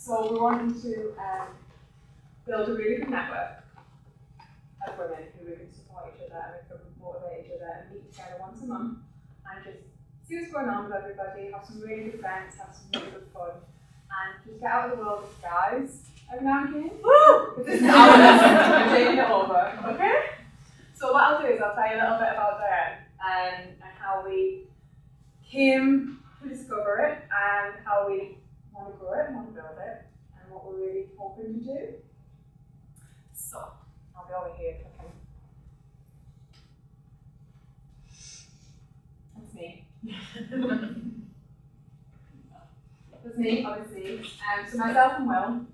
So we're wanting to build a really good network of women who we can support each other and we can motivate each other and meet together once a month and just see what's going on with everybody, have some really good events, have some really good fun, and just get out of the world as guys every now and again. Woo! This is I'm taking it over, okay? So what I'll do is I'll tell you a little bit about Doyenne and how we came to discover it and how we want to grow it and want to build it and what we're really hoping to do. So, I'll be over here clicking. That's me. That's me, obviously. So myself and Will,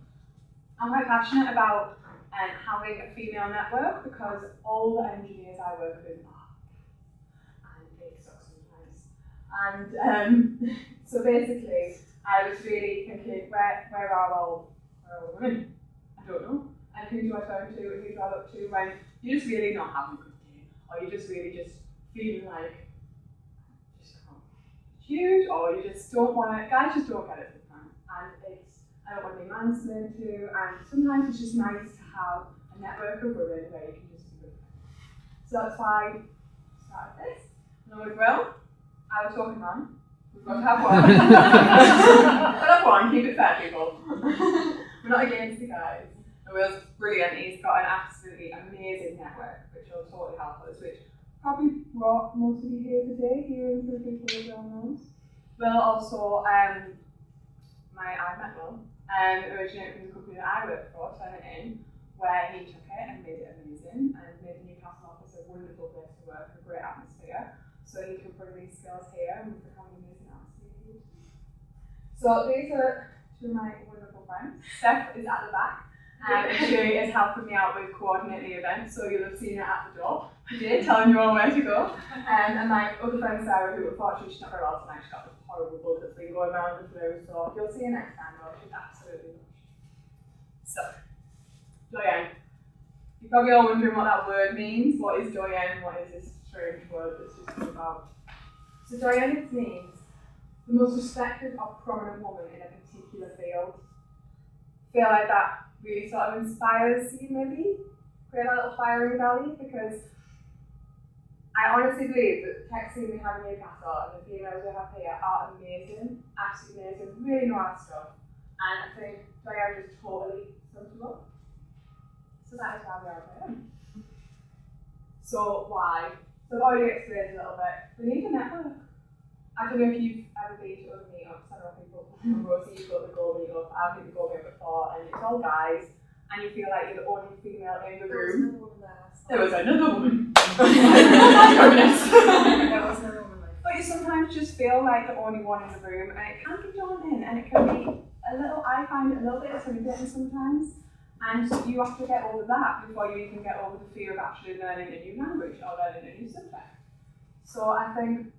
I'm quite passionate about having a female network because all the engineers I work with are, and it sucks sometimes. And so basically, I was really thinking, where are all the women? I don't know. And who do I turn to and who do I look to when you're just really not having a good day, or you're just really just feeling like you just can't choose, or you just don't want to, guys just don't get it sometimes. And I don't want to be mansplained to, and sometimes it's just nice to have a network of women where you can just be good friends. So that's why I started this. And with Will, I was talking man. We've got to have one. We've got to have one, keep it fair, people. We're not against the guys. And Will's brilliant. He's got an absolutely amazing network, which will totally help us, which probably brought most of you here today, hearing from people who don't know. Will also, I met Will, originated from the company that I work for, Turn It In, where he took it and made it amazing and made the Newcastle office a wonderful place to work, a great atmosphere. So he can bring these skills here and we can have an amazing atmosphere. So these are two of my wonderful friends. Steph is at the back. And she is helping me out with coordinating the event, so you'll have seen her at the door today, telling you all where to go. And my other friend Sarah, who unfortunately she's not very well tonight, she's got this horrible bug that's been going around the flu, so you'll see her next time though, she's absolutely lush. So, Doyenne. You're probably all wondering what that word means. What is Doyenne? What is this strange word that's just come about? So Doyenne means the most respected or prominent woman in a particular field. Feel like that really sort of inspires you, maybe? Create a little fire in your belly, because I honestly believe that the tech scene we have in Newcastle and the females we have here are amazing, absolutely amazing, really know our stuff. And I think Doyenne just totally sums it up. So that is why we are here. So why? So I've already explained a little bit. We need a network. I don't know if you've ever been to other meetups. I don't know people from Rosie, you've got the Go meetup. I've been to the Go meetup before, and it's all guys, and you feel like you're the only female in the room. There was another woman. But you sometimes just feel like the only one in the room, and it can be daunting, and it can be I find it a little bit intimidating sometimes. And you have to get over that before you even get over the fear of actually learning a new language or learning a new subject. So I think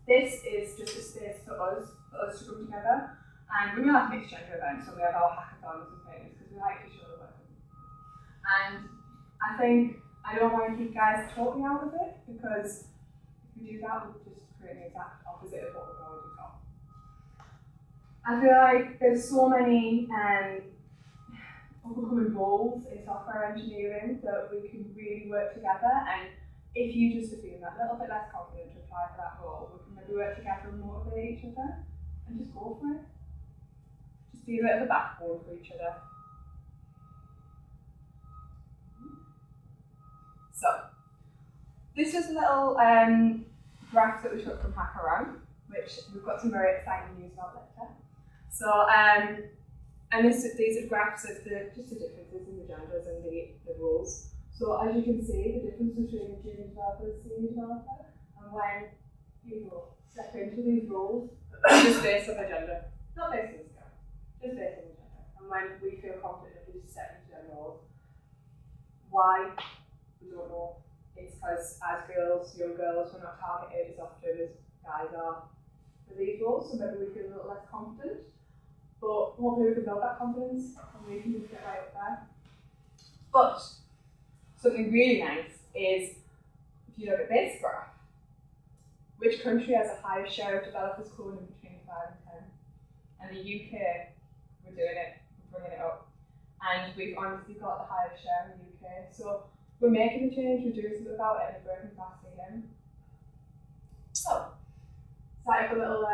this is just a space for us to come together, and we have mixed gender events, so we have our hackathons and things because we like to show the work. And I think I don't want to keep guys totally out of it, because if we do that, we'll just create the exact opposite of what we've already got. I feel like there's so many upcoming roles in software engineering that we can really work together, and if you just feel that little bit less confident to apply for that role, we can maybe work together and motivate each other and just go for it. Just be a bit of a backbone for each other. So, this is a little graph that we took from HackerRank, which we've got some very exciting news about later. So, and these are graphs of just the differences in the genders and the roles. So as you can see, the difference between a junior developer and senior developer, and when people step into these roles, just based on their gender, not based on the skill, just based on the gender. And when we feel confident we just step into their roles, why? We don't know. It's because as girls, young girls, we're not targeted as often as guys are for these roles, so maybe we feel a little less confident. But hopefully we can build that confidence and we can just get right up there. But something really nice is, if you look at this graph, which country has the highest share of developers coding between 5 and 10? And the UK we're doing it, we're bringing it up. And we've honestly got the highest share in the UK. So we're making the change, we're doing something about it, and we're breaking past ceiling. So, starting with a little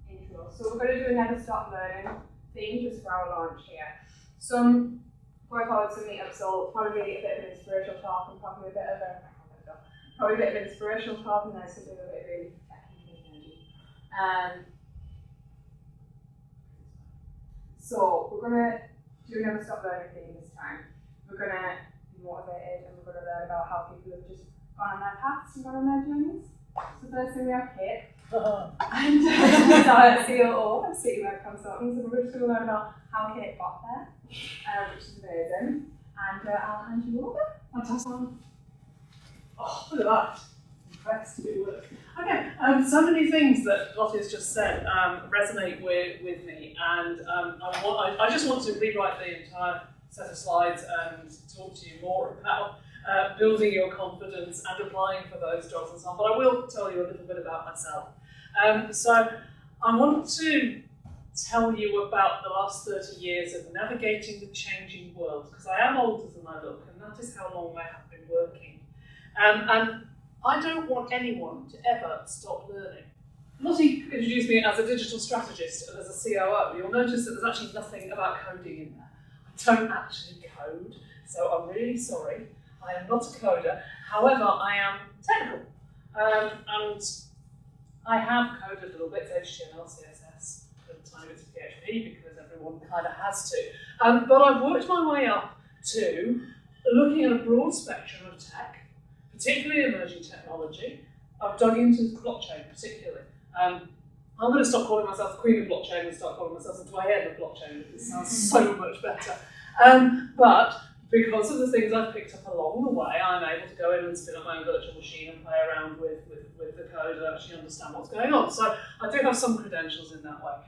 intro. So we're going to do a Never Stop Learning theme just for our launch here. Going forward to meet up, so probably a bit of an inspirational talk and probably a bit of inspirational talk, and then something a bit really techy. So we're going to do a Never Stop Learning theme this time. We're going to be motivated, and we're going to learn about how people have just gone on their paths and gone on their journeys. So first thing we have Kate, and she's our COO and City Web Consultant, so we're just going to learn about how Kate got there, which is amazing. And I'll hand you over. Fantastic. Oh, look at that. Impressed. Good work. Okay, so many things that Lottie has just said resonate with me, and I just want to rewrite the entire set of slides and talk to you more about building your confidence and applying for those jobs and so on, but I will tell you a little bit about myself. So I want to tell you about the last 30 years of navigating the changing world, because I am older than I look, and that is how long I have been working. And I don't want anyone to ever stop learning. Lottie introduced me as a digital strategist and as a COO. You'll notice that there's actually nothing about coding in there. I don't actually code, so I'm really sorry. I am not a coder. However, I am technical. And I have coded a little bit, HTML, CSS, a tiny bit of PHP, because everyone kind of has to. But I've worked my way up to looking at a broad spectrum of tech, particularly emerging technology. I've dug into blockchain particularly. I'm going to stop calling myself the queen of blockchain and start calling myself the Doyenne of blockchain, because it sounds so much better. But because of the things I've picked up along the way, I'm able to go in and spin up my own virtual machine and play around with the code and actually understand what's going on. So I do have some credentials in that way.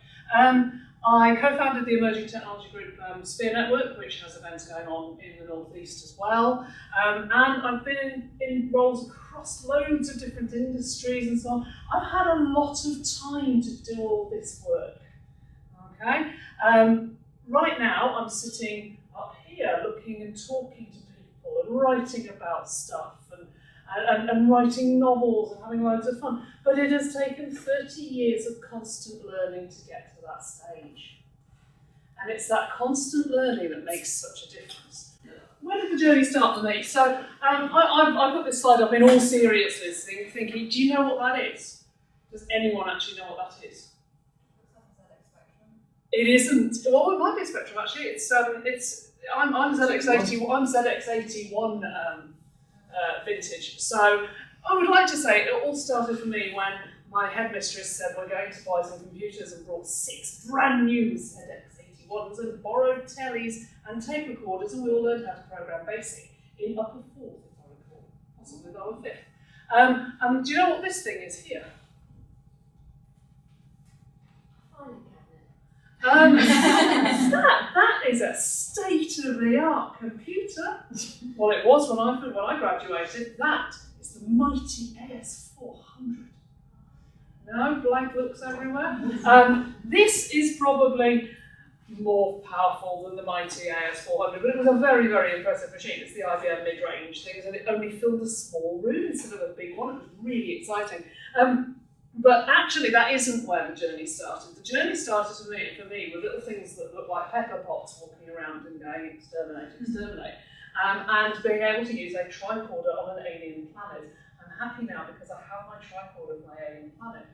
I co-founded the emerging technology group Sphere Network, which has events going on in the Northeast as well. And I've been in roles across loads of different industries and so on. I've had a lot of time to do all this work. Okay. Right now, I'm sitting up here looking and talking to people and writing about stuff and writing novels and having loads of fun. But it has taken 30 years of constant learning to get to that stage. And it's that constant learning that makes such a difference. Where did the journey start for me? So I put this slide up in all seriousness, thinking, do you know what that is? Does anyone actually know what that is? It isn't. Well, it might be a spectrum actually. I'm ZX81. I'm ZX81 vintage. So I would like to say it all started for me when my headmistress said we're going to buy some computers, and brought 6 brand new ZX81s and borrowed tellies and tape recorders, and we all learned how to program BASIC in upper 4th, if I recall, possibly lower 5th. And do you know what this thing is here? That is a state-of-the-art computer. Well, it was when I graduated. That is the mighty AS400. No blank looks everywhere. This is probably more powerful than the mighty AS400, but it was a very, very impressive machine. It's the IBM mid-range things, and it only filled a small room instead of a big one. It was really exciting. But actually, that isn't where the journey started. The journey started for me with little things that look like pepper pots walking around and going, exterminate, exterminate, and being able to use a tricorder on an alien planet. I'm happy now because I have my tricorder on my alien planet.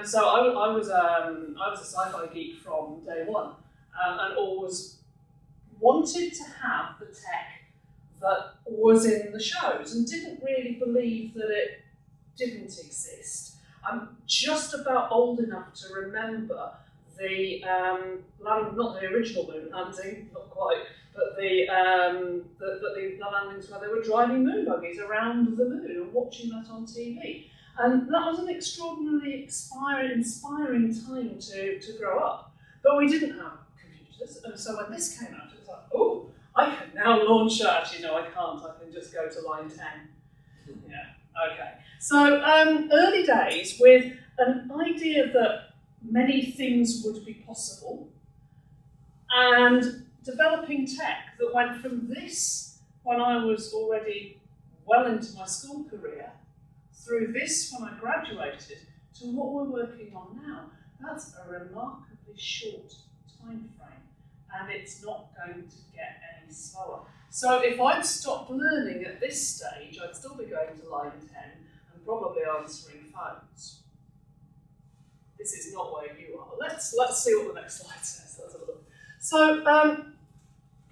So I was a sci-fi geek from day one, and always wanted to have the tech that was in the shows, and didn't really believe that it didn't exist. I'm just about old enough to remember the not the original moon landing, not quite, but the landings where they were driving moon buggies around the moon and watching that on TV. And that was an extraordinarily inspiring time to grow up. But we didn't have computers, and so when this came out, it was like, oh, I can now launch it. Actually, no, I can't. I can just go to line 10. Yeah, okay. So early days with an idea that many things would be possible, and developing tech that went from this, when I was already well into my school career, through this when I graduated, to what we're working on now. That's a remarkably short time frame, and it's not going to get any slower. So if I'd stopped learning at this stage, I'd still be going to line 10 and probably answering phones. This is not where you are. Let's see what the next slide says. Let's have a look. So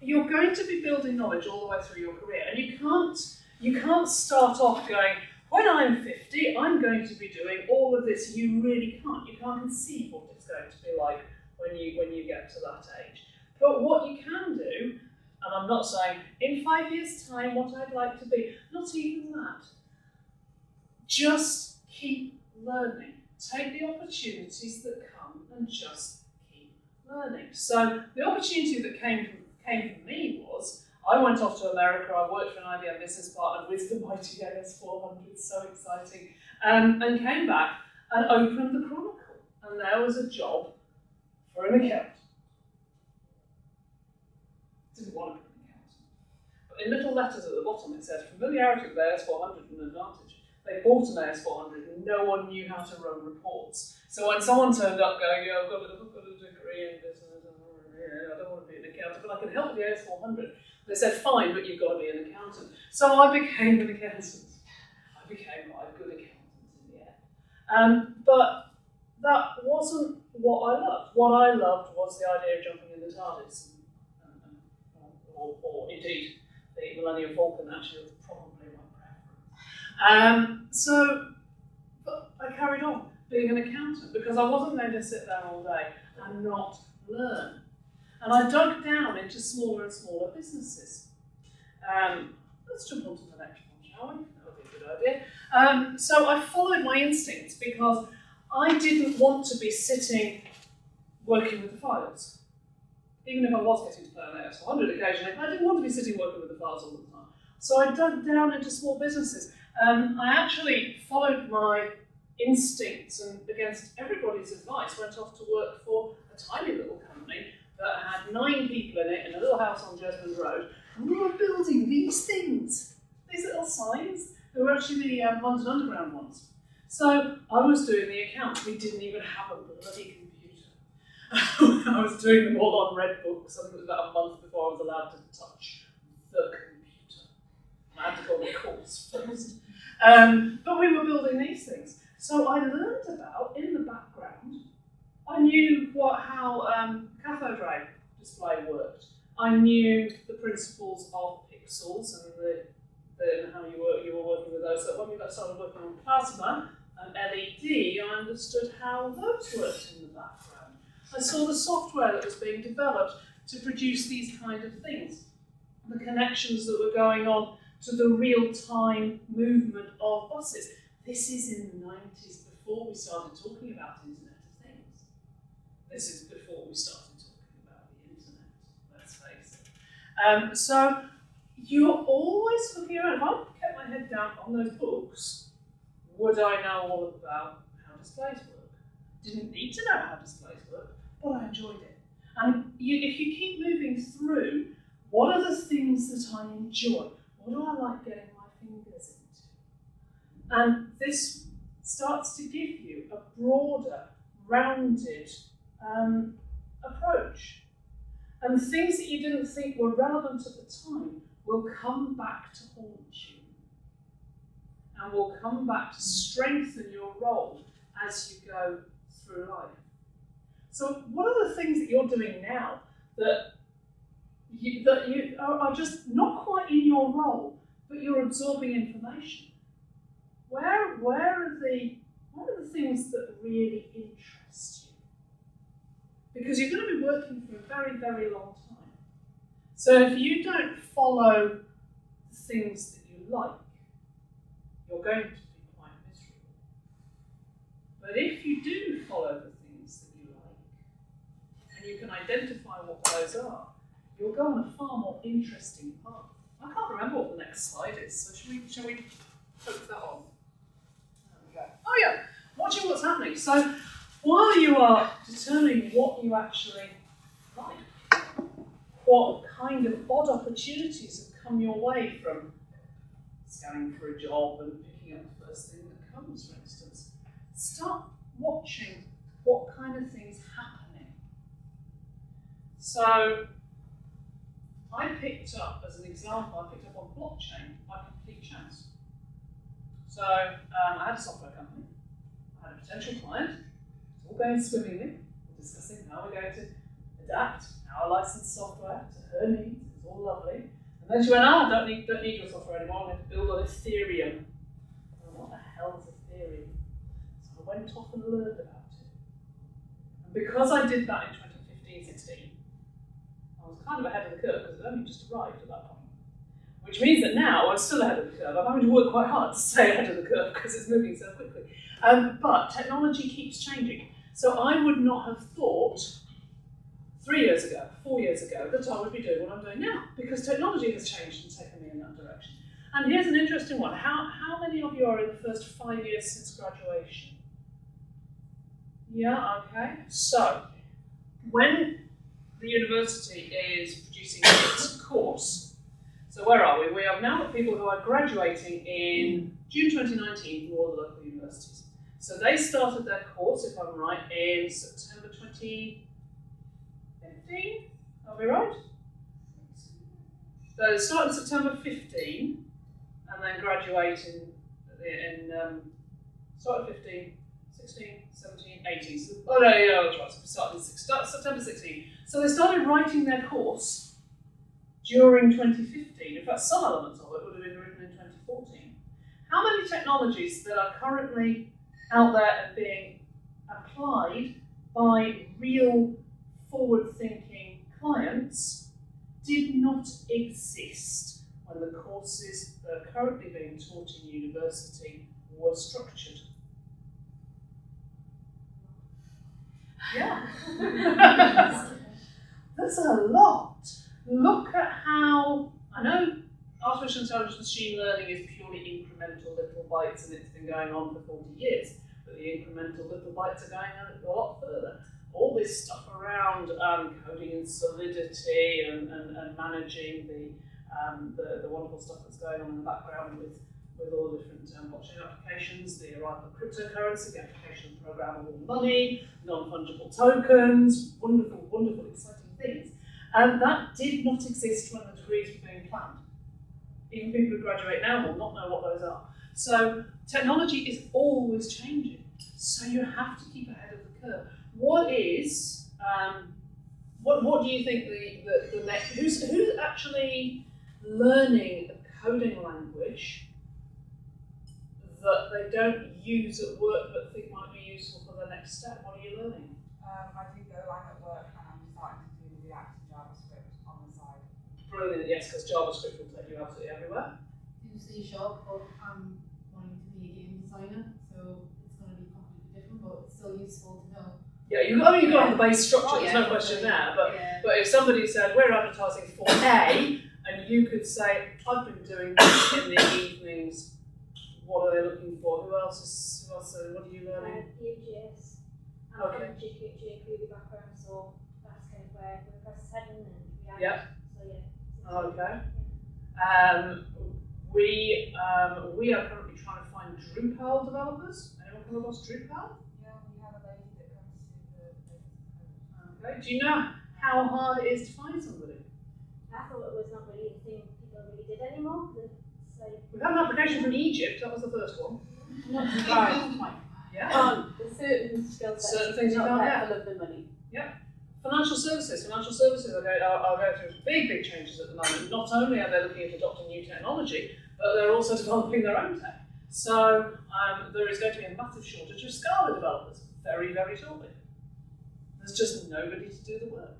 you're going to be building knowledge all the way through your career, and you can't start off going, when I'm 50, I'm going to be doing all of this. You really can't. You can't conceive what it's going to be like when you get to that age. But what you can do, and I'm not saying in 5 years' time what I'd like to be, not even that. Just keep learning. Take the opportunities that come and just keep learning. So the opportunity that came for me was, I went off to America, I worked for an IBM business partner with the mighty AS400, so exciting, and came back and opened the Chronicle. And there was a job for an accountant. Didn't want to be an accountant. But in little letters at the bottom it said, familiarity with AS400 an advantage. They bought an AS400 and no one knew how to run reports. So when someone turned up going, yeah, I've got a degree in business, I don't want to be an accountant, but I can help with the AS400. They said, fine, but you've got to be an accountant. So I became an accountant. I became a good accountant in the end. But that wasn't what I loved. What I loved was the idea of jumping in the TARDIS. Or indeed, the Millennium Falcon actually was probably my preference. But I carried on being an accountant because I wasn't going to sit there all day and not learn. And I dug down into smaller and smaller businesses. Let's jump on to the next one, shall we? That would be a good idea. So I followed my instincts because I didn't want to be sitting working with the files. Even if I was getting to play on AS400 occasionally, I didn't want to be sitting working with the files all the time. So I dug down into small businesses. I actually followed my instincts and, against everybody's advice, went off to work for a tiny little company that had 9 people in it in a little house on Jesmond Road, and we were building these things, these little signs. They were actually the London Underground ones. So I was doing the accounts. We didn't even have a bloody computer. I was doing them all on red books. I think it was about a month before I was allowed to touch the computer. I had to go on a course first. But we were building these things. So I learned about, in the background, I knew how cathode ray display worked. I knew the principles of pixels and how you were working with those. So when we started working on plasma and LED, I understood how those worked in the background. I saw the software that was being developed to produce these kind of things, the connections that were going on to the real-time movement of buses. This is in the 90s, before we started talking about Internet of Things. This is before we started talking about the internet, let's face it. So you're always looking around. If I kept my head down on those books, would I know all about how displays work? Didn't need to know how displays work, but I enjoyed it. And if you keep moving through, what are the things that I enjoy? What do I like getting my fingers into? And this starts to give you a broader, rounded approach. And things that you didn't think were relevant at the time will come back to haunt you. And will come back to strengthen your role as you go through life. So what are the things that you're doing now that you are just not quite in your role, but you're absorbing information? Where are the things that really interest you? Because you're going to be working for a very, very long time. So if you don't follow the things that you like, you're going to be quite miserable. But if you do follow the things that you like, and you can identify what those are, you'll go on a far more interesting path. I can't remember what the next slide is, so shall we poke that on? There we go. Oh yeah, watching what's happening. So while you are determining what you actually like, what kind of odd opportunities have come your way from scanning for a job and picking up the first thing that comes, for instance. Start watching what kind of things happening. So I picked up, as an example, I picked up on blockchain by complete chance. So I had a software company, I had a potential client, it's all going swimmingly, we're discussing how we're going to adapt our licensed software to her needs, it's all lovely. And then she went, oh, don't need your software anymore, I'm going to build on Ethereum. Oh, what the hell is Ethereum? So I went off and learned about it. And because I did that in 2015-16, I was kind of ahead of the curve because it only just arrived at that point. Which means that now I'm still ahead of the curve. I'm having to work quite hard to stay ahead of the curve because it's moving so quickly. But technology keeps changing. So I would not have thought 3 years ago, 4 years ago, that I would be doing what I'm doing now, because technology has changed and taken me in that direction. And here's an interesting one. How many of you are in the first 5 years since graduation? Yeah, okay. So, when the university is producing its course, so where are we? We have now got people who are graduating in June 2019 from all the local universities. So they started their course, if I'm right, in September 2015. Are we right? So they started in September 15 and then graduate in started 15, 16, 17, 18. So, oh no, yeah, that's right. So we started in September 16. So they started writing their course during 2015. In fact, some elements of it would have been written in 2014. How many technologies that are currently out there and being applied by real forward-thinking clients did not exist when the courses that are currently being taught in university were structured? Yeah. That's a lot. Look at how, I know artificial intelligence, machine learning is purely incremental little bytes and it's been going on for 40 years, but the incremental little bytes are going on a lot further. All this stuff around coding in Solidity and managing the wonderful stuff that's going on in the background with all the different blockchain applications, the arrival of cryptocurrency, the application of programmable money, non-fungible tokens, wonderful, wonderful, exciting things. And that did not exist when the degrees were being planned. Even people who graduate now will not know what those are. So technology is always changing. So you have to keep ahead of the curve. What is, what do you think the next, who's actually learning a coding language that they don't use at work but think might be useful for the next step? What are you learning? I do Golang at work and I'm starting to do React and JavaScript on the side. Brilliant, yes, because JavaScript will take you absolutely everywhere. Do C#, but I'm wanting to be a game designer, so it's going to be completely different, but it's still useful to know. Yeah, you've got to have the base structure, there's no question there, but if somebody said, we're advertising for A, and you could say, I've been doing this in the evenings, what are they looking for? Who else, what are you learning? Vue.js. I'm from jQuery background, so that's kind of where WordPress is heading and React. Yeah. So yeah. Okay. We are currently trying to find Drupal developers. Anyone come across Drupal? Yeah, we have a lady that comes to the code. Okay. Do you know how hard it is to find somebody? I thought it was not really a thing people really did anymore. It's like, We've had an application from Egypt, that was the first one. Not right. Yeah. There's certain skill sets. Certain things you can't get. Of the money. Yeah. Financial services are going through big changes at the moment. Not only are they looking at adopting new technology, but they're also developing their own tech. So there is going to be a massive shortage of Scala developers very, very shortly. There's just nobody to do the work.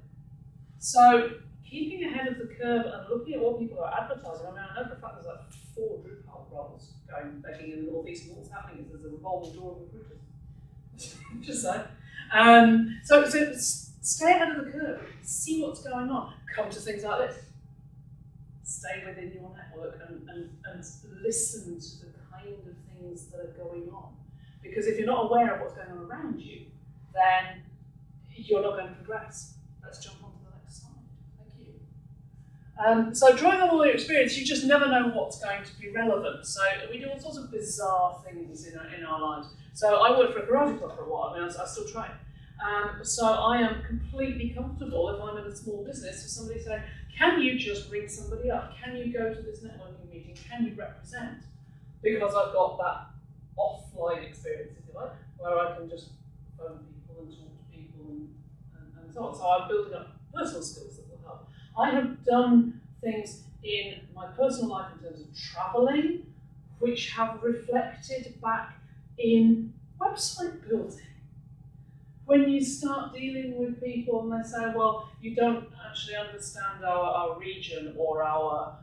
So keeping ahead of the curve and looking at what people are advertising. I mean, I know for a fact there's like 4 Drupal roles begging in the Northeast, and what's happening is there's a revolving door of recruiters. Just saying. So stay ahead of the curve, see what's going on, come to things like this. Stay within your network and listen to the kind of things that are going on. Because if you're not aware of what's going on around you, then you're not going to progress. Let's jump on to the next slide. Thank you. So drawing on all your experience, you just never know what's going to be relevant. So we do all sorts of bizarre things in our lives. So I worked for a karate club for a while. I mean, I still train. So I am completely comfortable if I'm in a small business for somebody saying, can you just ring somebody up? Can you go to this networking meeting? Can you represent? Because I've got that offline experience, if you like, where I can just phone people and talk to people and so on. So I'm building up personal skills that will help. I have done things in my personal life in terms of travelling, which have reflected back in website building. When you start dealing with people and they say, well, you don't actually understand our region or our,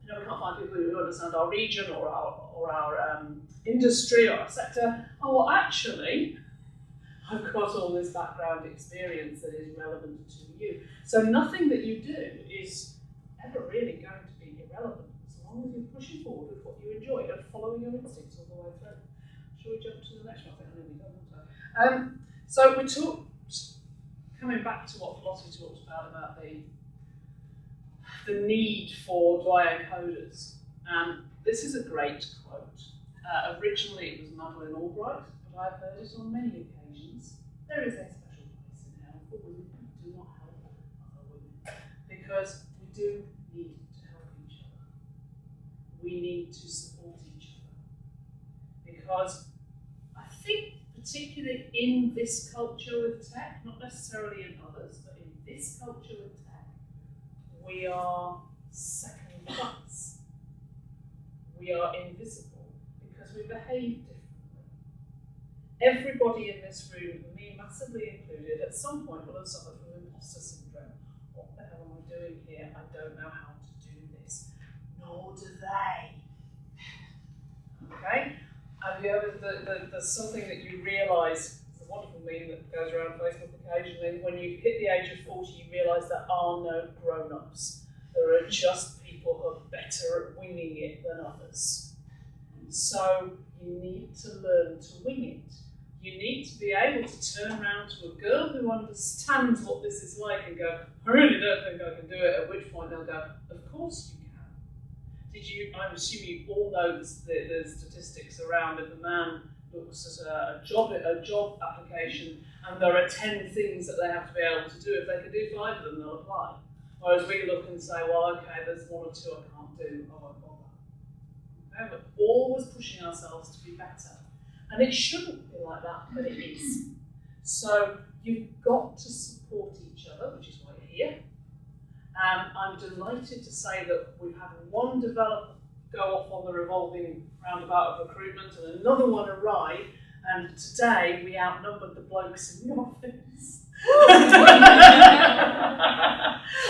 we can't find people who understand our region or our industry or our sector. Oh, well, actually, I've got all this background experience that is relevant to you. So nothing that you do is ever really going to be irrelevant, as long as you're pushing forward with what you enjoy and following your instincts all the way through. Shall we jump to the next one? I think I nearly done, so we talked, coming back to what Lottie talked about the need for Doyenne coders. This is a great quote. Originally it was Madeleine Albright, but I've heard it on many occasions. There is a special place in hell for women who do not help other women, because we do need to help each other. We need to support each other, because I think particularly in this culture with tech, not necessarily in others, but in this culture with tech, we are second class. We are invisible because we behave differently. Everybody in this room, me massively included, at some point will have suffered from imposter syndrome. What the hell am I doing here? I don't know how to do this. Nor do they. Okay? Have you ever, there's something that you realise, it's a wonderful meme that goes around Facebook occasionally, when you hit the age of 40 you realise there are no grown-ups. There are just people who are better at winging it than others. So you need to learn to wing it. You need to be able to turn around to a girl who understands what this is like and go, I really don't think I can do it, at which point they'll go, of course you can. I'm assuming you all know the statistics around if a man looks at a job application and there are 10 things that they have to be able to do, if they can do 5 of them, they'll apply. Whereas we look and say, well, okay, there's 1 or 2 I can't do, I won't bother. Okay, we're always pushing ourselves to be better. And it shouldn't be like that, but it is. So you've got to support each other, which is why you're here. I'm delighted to say that we've had one developer go off on the revolving roundabout of recruitment and another one arrive, and today we outnumbered the blokes in the office.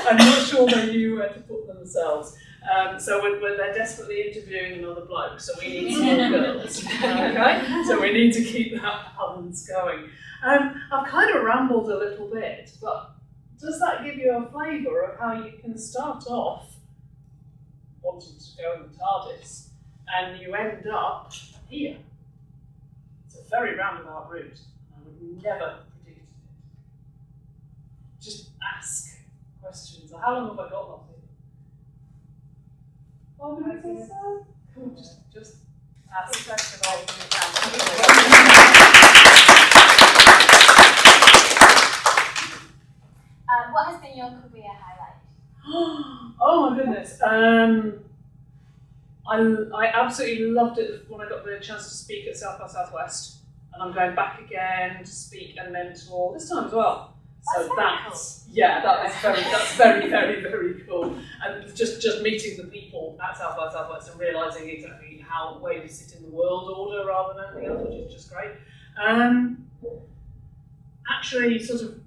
I'm not sure they knew where to put themselves. So they're desperately interviewing another bloke, so we need some more girls. Okay? So we need to keep that balance going. I've kind of rambled a little bit, but does that give you a flavour of how you can start off wanting to go in the TARDIS and you end up here? It's a very roundabout route. I would never predicted it. Just ask questions. How long have I got, Lottie? 5 minutes or so? Cool, just ask questions. What has been your career highlight? Oh my goodness. I absolutely loved it when I got the chance to speak at South by Southwest, and I'm going back again to speak and mentor this time as well. So that's very, very, very cool. And just meeting the people at South by Southwest and realising exactly where you sit in the world order rather than anything else, which is just great. Actually, sort of,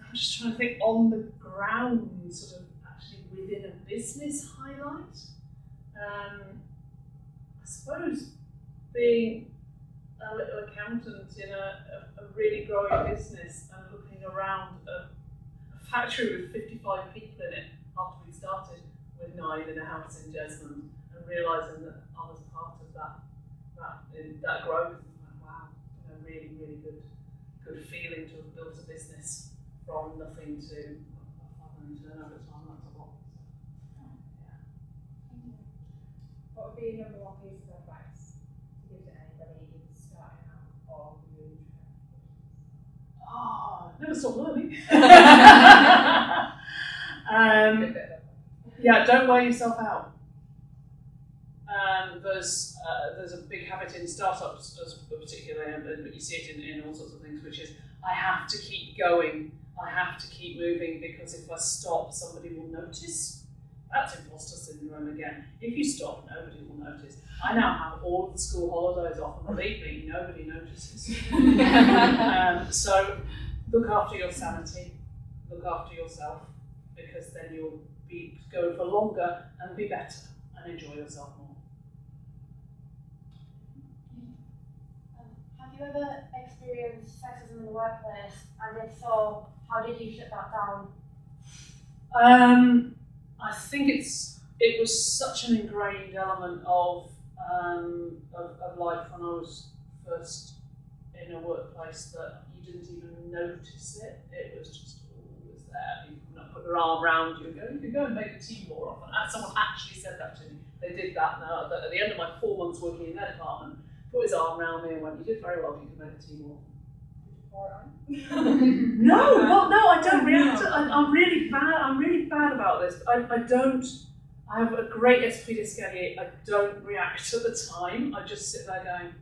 I'm just trying to think on the ground, sort of actually within a business highlight. I suppose being a little accountant in a really growing business and looking around a factory with 55 people in it after we started with 9 in a house in Jesmond, and realising that I was part of that growth. Wow, really, really good feeling to have built a business from nothing to 500 and turn over time, that's a lot. What would be number one piece of advice to give to anybody who's starting out or really Never stop learning. Yeah, don't wear yourself out. There's a big habit in startups, as particularly, but you see it in all sorts of things, which is I have to keep going, I have to keep moving, because if I stop, somebody will notice. That's imposter syndrome again. If you stop, nobody will notice. I now have all of the school holidays off, and believe me, nobody notices. So look after your sanity, look after yourself, because then you'll be going for longer and be better and enjoy yourself more. Have you ever experienced sexism in the workplace? And if so, how did you shut that down? I think it was such an ingrained element of life when I was first in a workplace that you didn't even notice it. It was just always there. You could not put your arm around you and go, you could go and make the tea more often. And someone actually said that to me. They did that now. At the end of my 4 months working in that department, put his arm around me and went, you did very well, you could make the tea more often. No, I don't react. I'm really bad about this. I have a great esprit d'escalier. I don't react at the time. I just sit there going,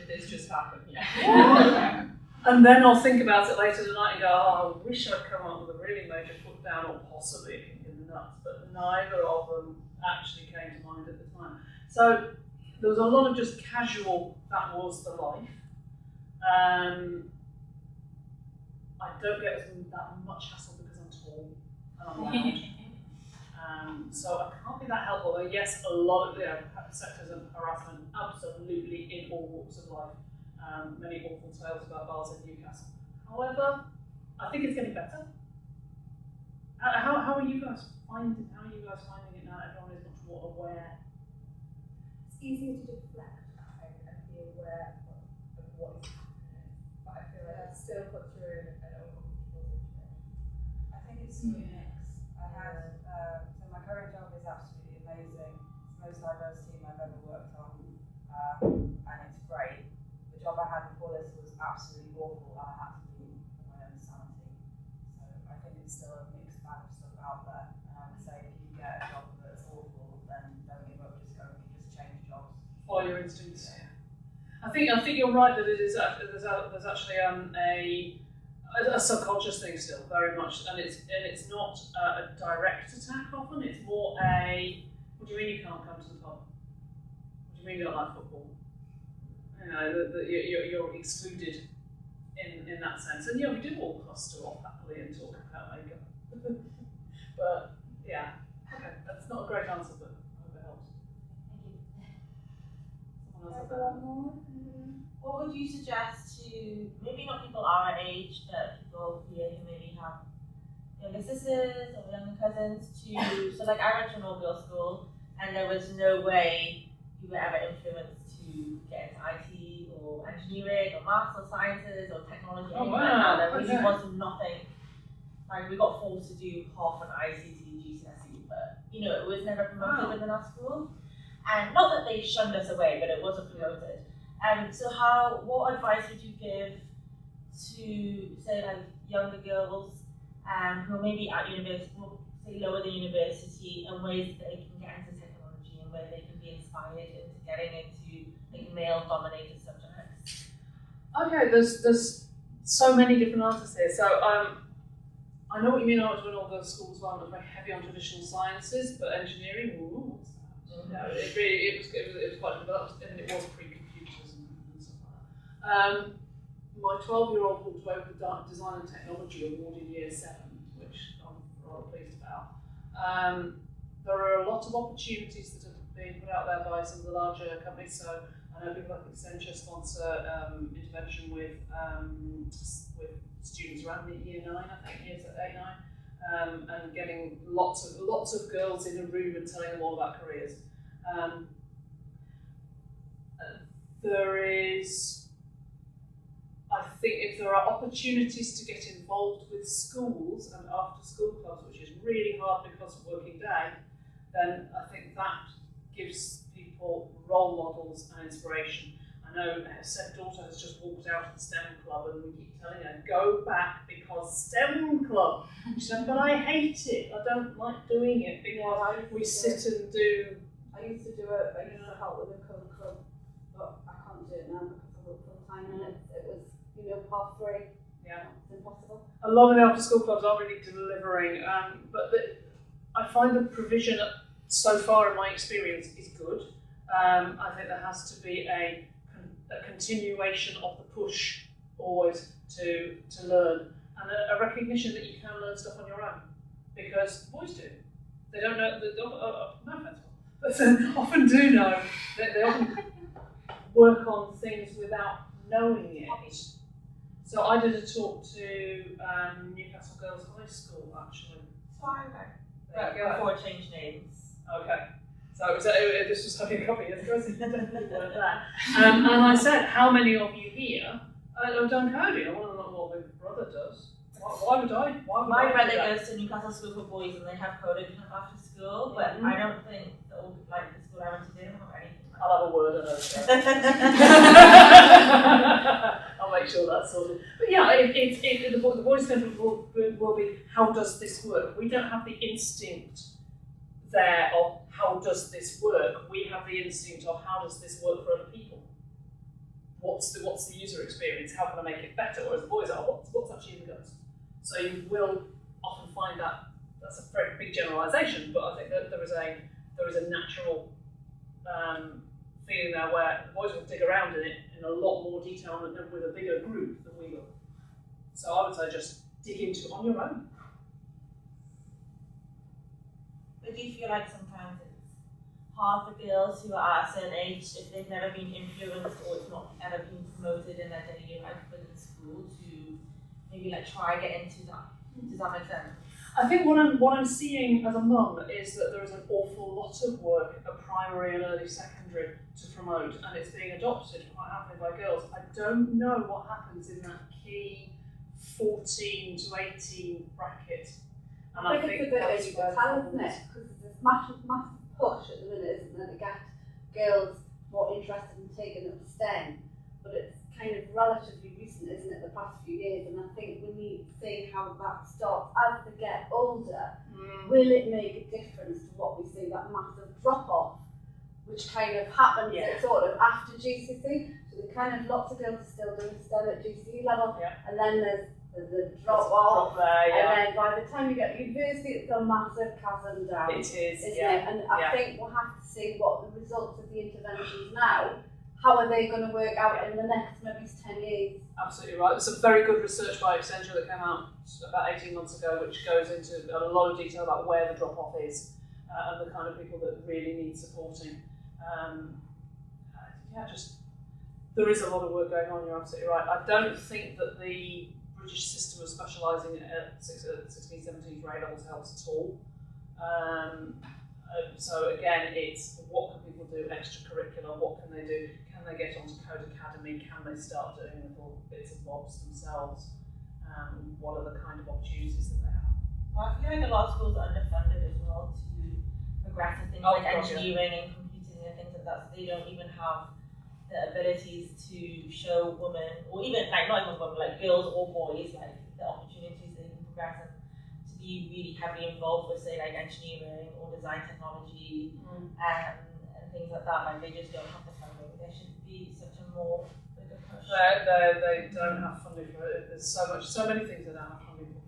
This just happened. yeah. And then I'll think about it later tonight and go, I wish I'd come up with a really major put down or possibly a kick in the nuts, but neither of them actually came to mind at the time. So there was a lot of just casual, that was the life. I don't get that much hassle because I'm tall and I'm loud. So I can't be that helpful. Though yes, a lot of sexism, harassment, absolutely in all walks of life. Many awful tales about bars in Newcastle. However, I think it's getting better. How are you guys finding it now? Everyone is much more aware. It's easier to deflect, I think, and be aware of what is happening. But I feel like it still puts you in an uncomfortable situation. I think it's a mix. I had, so my current job is absolutely amazing. It's the most diverse team I've ever worked on, and it's great. The job I had before this was absolutely awful, and I had to leave for my own sanity. So I think it's still a mixed bag of stuff out there. And I would say if you get a job that's awful, then don't give up, just change jobs. Follow your instincts. I think you're right that it is. There's actually a subconscious thing still, very much, and it's not a direct attack often. It's more a, what do you mean you can't come to the pub? What do you mean you don't like football? You know, you're excluded in that sense. And yeah, we do all cluster off happily and talk about makeup. But yeah, okay, that's not a great answer, but I hope it helps. Someone else have that? What would you suggest to maybe not people our age, but people here who maybe have younger sisters or younger cousins so like I went to an all-girls school and there was no way you were ever influenced to get into IT or engineering or maths or sciences or technology. Oh, anything wow. like that. There really was nothing. Like we got forced to do half an ICT GCSE, but you know it was never promoted within our school. And not that they shunned us away, but it wasn't promoted. So what advice would you give to say like younger girls who are maybe at university, say lower than university, and ways that they can get into technology and where they can be inspired into getting into like male-dominated subjects? Okay, there's so many different answers here. So I know what you mean. I went to an all-girls school as well. It was very heavy on traditional sciences, but engineering, ooh, what's that? No, it was quite developed, and it was pre-computers and stuff like that. My 12-year-old walked away with the Design and Technology Award in Year 7, which I'm rather pleased about. There are a lot of opportunities that are being put out there by some of the larger companies. So I know people like Accenture sponsor intervention with students around year 9, I think, years 8, 9, and getting lots of girls in a room and telling them all about careers. There is I think if there are opportunities to get involved with schools and after school clubs, which is really hard because of working day, then I think that gives people role models and inspiration. I know her daughter has just walked out of the STEM club and we keep telling her, go back because STEM club. She said, but I hate it. I don't like doing it because we sit and do. I used to do it, I used to help with a code club, but I can't do it now because I work full time and it was, 3:30. Yeah. It's impossible. A lot of the after school clubs aren't really delivering, but I find the provision so far in my experience is good. I think there has to be a continuation of the push always to learn, and a recognition that you can learn stuff on your own, because boys do. They don't know, no offense, but they often do know that they often work on things without knowing it. So I did a talk to Newcastle Girls High School actually. But before it changed names. Okay. So this was only a couple of years ago, so you definitely weren't there. And I said, how many of you here have done coding? I want to know what my brother does. Why would I? My brother goes to Newcastle School for Boys and they have coding after school, but I don't think the school I went to didn't have anything. I'll have a word on those. I'll make sure that's sorted. But yeah, the boys' centre will be, how does this work? We don't have the instinct there of how does this work. We have the instinct of how does this work for other people. What's the user experience? How can I make it better? Whereas the boys are, what's actually in the guts? So you will often find that that's a very big generalisation, but I think that there is a natural feeling there where the boys will dig around in it in a lot more detail and with a bigger group than we will. So I would say just dig into it on your own. But do you feel like sometimes it's hard for girls who are at a certain age, if they've never been influenced or it's not ever been promoted in their daily life within school, to maybe try get into that? Does that make sense? I think what I'm seeing as a mum is that there is an awful lot of work at primary and early secondary to promote, and it's being adopted quite happily by girls. I don't know what happens in that key 14 to 18 bracket. And I think it's a bit of talent, isn't it? Because there's this massive push at the minute, isn't there, to get girls more interested in taking up STEM, but it's kind of relatively recent, isn't it, the past few years, and I think we need to see how that starts as they get older. Will it make a difference to what we see, that massive drop-off, which kind of happens sort of after GCSE, so the kind of lots of girls are still doing STEM at GCSE level, and then there's the drop-off, and then by the time you get to university, it's a massive chasm down. It is, isn't it? And I think we'll have to see what the results of the interventions now. How are they going to work out in the next maybe 10 years? Absolutely right. There's some very good research by Accenture that came out about 18 months ago, which goes into a lot of detail about where the drop-off is and the kind of people that really need supporting. There is a lot of work going on, you're absolutely right. I don't think that the British system of specialising at 16, 17 grade levels helps at all. So again, it's what can people do extracurricular, what can they do? Can they get onto Code Academy? Can they start doing little bits and bobs themselves? What are the kind of opportunities that they have? Well, I feel like a lot of schools are underfunded as well to progress in things like engineering and computing and things like that, so they don't even have the abilities to show women, or even not even women, girls or boys, the opportunities they can progress and to be really heavily involved with, say, engineering or design technology and things like that. They just don't have the funding. There should be such a more bigger push. They don't have funding for it. There's so many things they don't have funding for.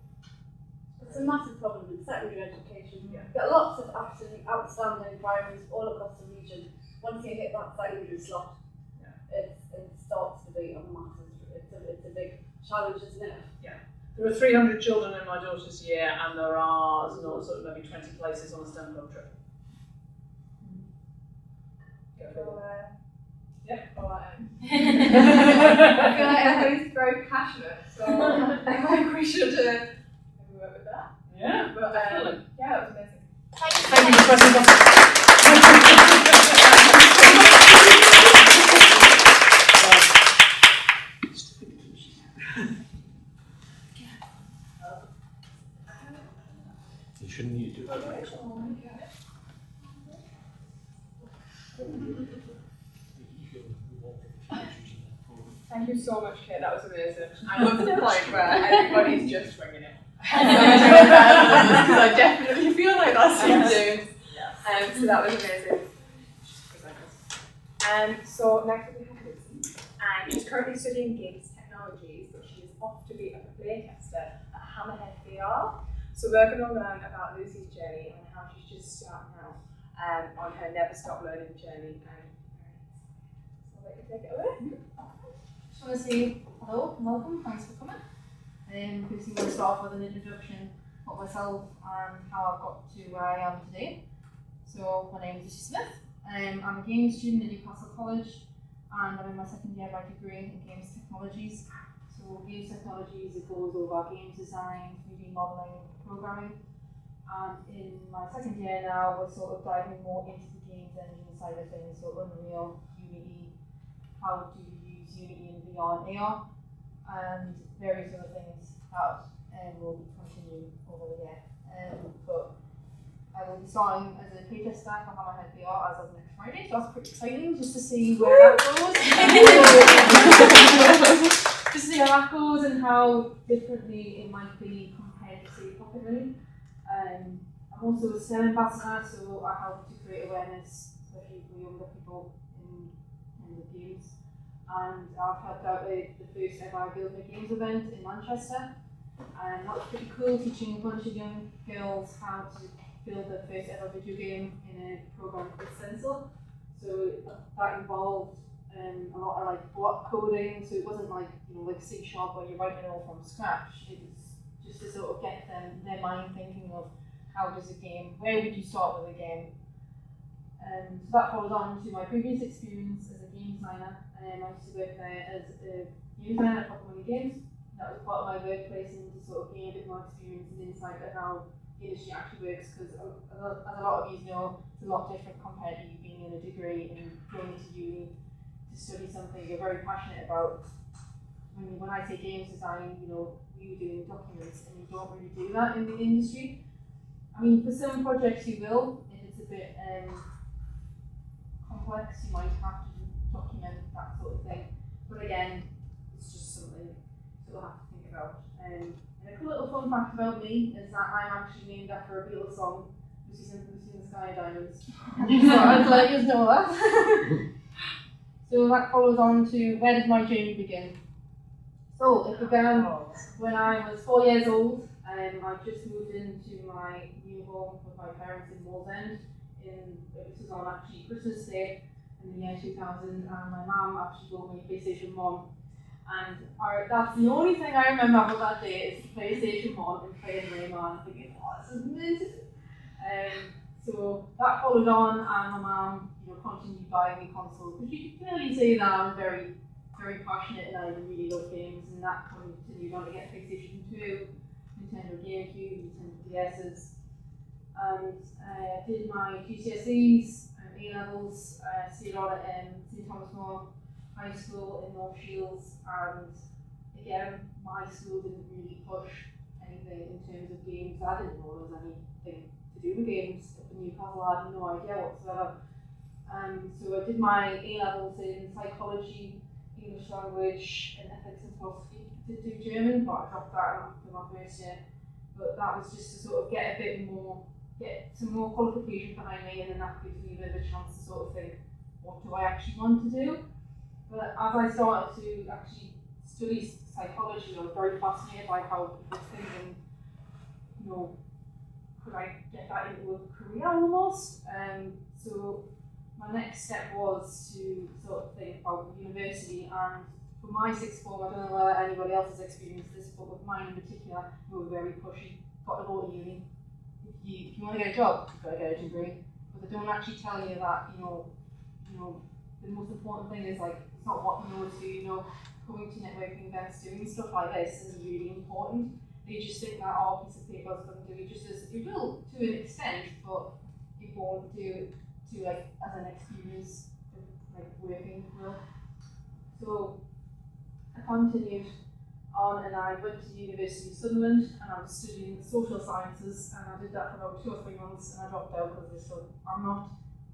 It's a massive problem in secondary education. You've got lots of absolutely outstanding primaries all across the region. Once you hit that secondary slot, it starts to be a massive, it's a big challenge, isn't it? Yeah. There are 300 children in my daughter's year, and there are maybe 20 places on a STEM club trip. I feel like our host is very passionate, so I think we should maybe work with that. Yeah, But definitely. yeah, it was amazing. Thank you for pressing shouldn't you do it? Thank you so much, Kate. That was amazing. I love the point where everybody's just winging it. Because I definitely feel like that's what I'm doing. Yes. So that was amazing. So next up we have Lucy. She's currently studying games technologies, but she is off to be a playtester at Hammerhead VR. So we're going to learn about Lucy's journey and how she's just starting out on her never stop learning journey. So I'll let you take it away. Just want to say hello and welcome, thanks for coming. First I'm going to start off with an introduction of myself and how I've got to where I am today. So my name is Lucy Smith. I'm a games student at Newcastle College and I'm in my second year of my degree in games technologies. So games technologies, it goes over games design, 3D modelling, programming. And in my second year now, we're sort of diving more into the games engine side of things, so Unreal, Unity, how do you use Unity in VR and AR, and various other things that will be continued over the year. But I will be starting as a playtester for Hammerhead VR as of next Friday, so that's pretty exciting just to see where that goes. Just to see how that goes and how differently it might be compared to say Pocket Money. I'm also a STEM ambassador, so I help to create awareness, especially for younger people in the games. And I've helped out with the first ever Build My Games event in Manchester, and that was pretty cool, teaching a bunch of young girls how to build their first ever video game in a program called Stencil. So that involved a lot of like block coding, so it wasn't like like C# where you're writing it all from scratch. It was just to sort of get their mind thinking of how does a game, where would you start with a game? So that follows on to my previous experience as a game designer. I used to work there as a game designer at Pocket Money Games. That was part of my workplace, and to sort of gain a bit more experience and insight at how the industry actually works, because as a lot of you know, it's a lot different compared to you being in a degree and going to uni to study something you're very passionate about. When I say games design, you're doing documents, and you don't really do that in the industry. I mean, for some projects you will, if it's a bit complex, you might have to document that sort of thing. But again, it's just something you'll have to think about. And a cool little fun fact about me is that I'm actually named after a Beatles song, Lucy's in the Sky of Diamonds. So I'd let you know that. So that follows on to where did my journey begin? So it began when I was 4 years old. I just moved into my new home with my parents in Wallsend. This was on actually Christmas Day in the year 2000, and my mum actually bought me a PlayStation 1. And that's the only thing I remember about that day is PlayStation 1 and playing Rayman, thinking, oh, this is amazing. So that followed on, and my mum continued buying me consoles, because you can clearly see that I'm very, very passionate and I really love games, and that continued on to get PlayStation 2, Nintendo GameCube, Nintendo DS's, and did my GCSEs and A-levels, stayed on at St Thomas More High School in North Shields, and again, my school didn't really push anything in terms of games. I didn't know there was anything to do with games up in Newcastle. I had no idea whatsoever. So I did my A-levels in psychology, English language, and ethics and philosophy. I did do German, but I dropped that after my first year. But that was just to sort of get some more qualification behind me, and then that gives me a bit of a chance to sort of think, what do I actually want to do? But as I started to actually study psychology, I was very fascinated by how people think, and could I get that into a career almost? So my next step was to sort of think about university, and for my sixth form, I don't know whether anybody else has experienced this, but with mine in particular, we were very pushy. Got to go to uni. If you want to get a job, you've got to get a degree. But they don't actually tell you that, the most important thing is it's not what you know to do, going to networking events, doing stuff like this is really important. They just think that a piece of paper is going to do it just as it will to an extent, but it won't do it to as an experience of working will. So I continued on, and I went to the University of Sunderland, and I was studying social sciences, and I did that for about 2 or 3 months, and I dropped out because I just thought, I'm not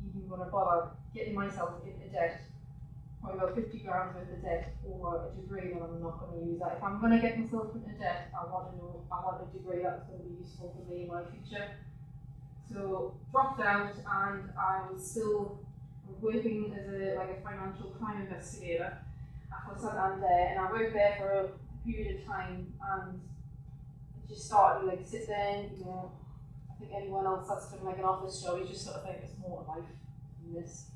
even going to bother getting myself into debt, probably about 50 grand worth of debt over a degree that I'm not going to use. That if I'm going to get myself into debt, I want a degree that's going to be useful for me in my future. So dropped out, and I was still working as a financial crime investigator for Santander, and I worked there for a period of time, and it just started to like sit there, and, I think anyone else that's done like an office job, you just sort of think there's more to life than this.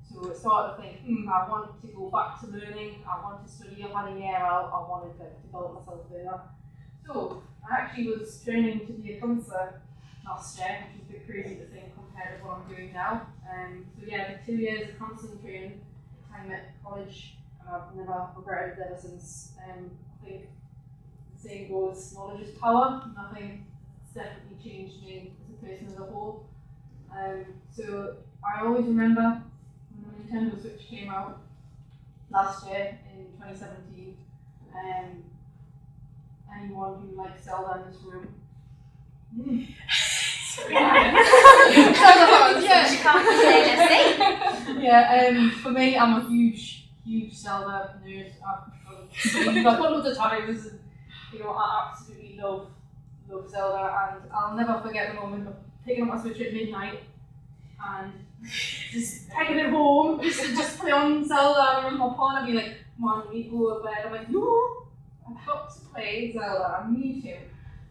So I started to think, I want to go back to learning, I want to study, I've had a year out, I wanted to develop myself further. So I actually was training to be a counsellor last year, which is a bit crazy to think compared to what I'm doing now. So yeah, I did 2 years of counselling training, time at college, and I've never regretted it ever since. I think the saying goes, knowledge is power, and I think it's definitely changed me as a person as a whole. So I always remember when the Nintendo Switch came out last year in 2017, anyone who likes Zelda in this room? Yeah, for me, I'm a huge Zelda nerd. I've got loads of times, and I absolutely love Zelda, and I'll never forget the moment of picking up my Switch at midnight and just taking it home, just play on Zelda, and my partner be like, "Come on, we need to go to bed." I'm like, "No, I've got to play Zelda. I need to."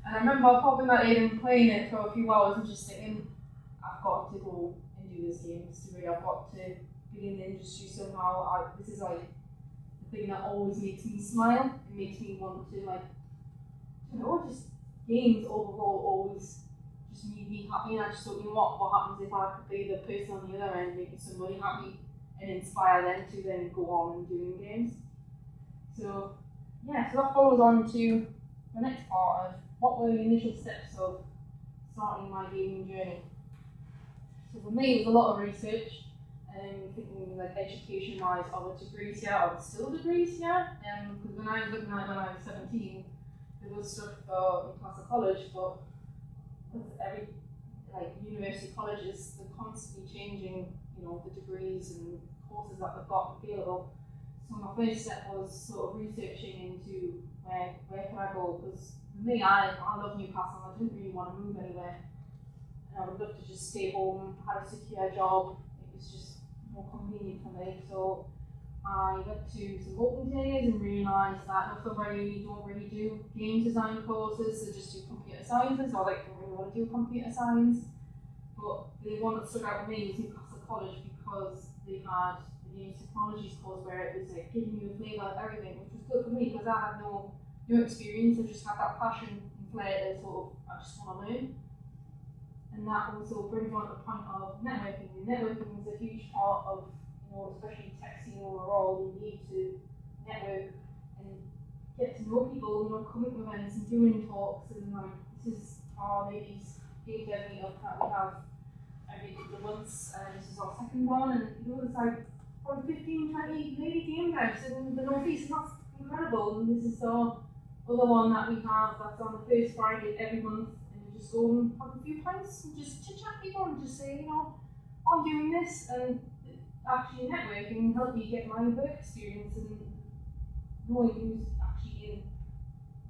And I remember popping that in and playing it for a few hours and just thinking, I've got to go and do this game. I've got to be in the industry somehow. This is like the thing that always makes me smile. It makes me want to just games overall always just made me happy. And I just thought, what happens if I could be the person on the other end making somebody happy and inspire them to then go on and doing games. So yeah, so that follows on to the next part of what were the initial steps of starting my gaming journey. So for me, it was a lot of research, thinking like education-wise, are there degrees here? Are there still degrees here? Because when I was looking at it when I was 17, there was stuff in class of college, but with every university colleges, they're constantly changing, the degrees and courses that they've got available. So my first step was sort of researching into where can I go, because for me, I love Newcastle. I didn't really want to move anywhere. And I would love to just stay home, have a secure job. It was just more convenient for me. So I went to some open days and realised that North America don't really do game design courses, they just do computer sciences. So I don't really want to do computer science. But the one that stood out to me was Newcastle College, because they had the Games Technologies course where it was like giving you a flavour of everything, which was good for me because I had no experience. I just had that passion and flair to sort of, I just want to learn. And that also brings on the point of networking. Networking is a huge part of, especially tech scene overall. You need to network and get to know people, coming to events and doing talks, and this is our ladies game dev meetup that we have every couple of months, and this is our second one, and it's like probably 15, 20 lady game devs in the Northeast, and that's incredible. And this is our other one that we have that's on the first Friday every month, and you just go and have a few pints and just chit chat people and just say, I'm doing this, and actually networking help you get my work experience and knowing who's actually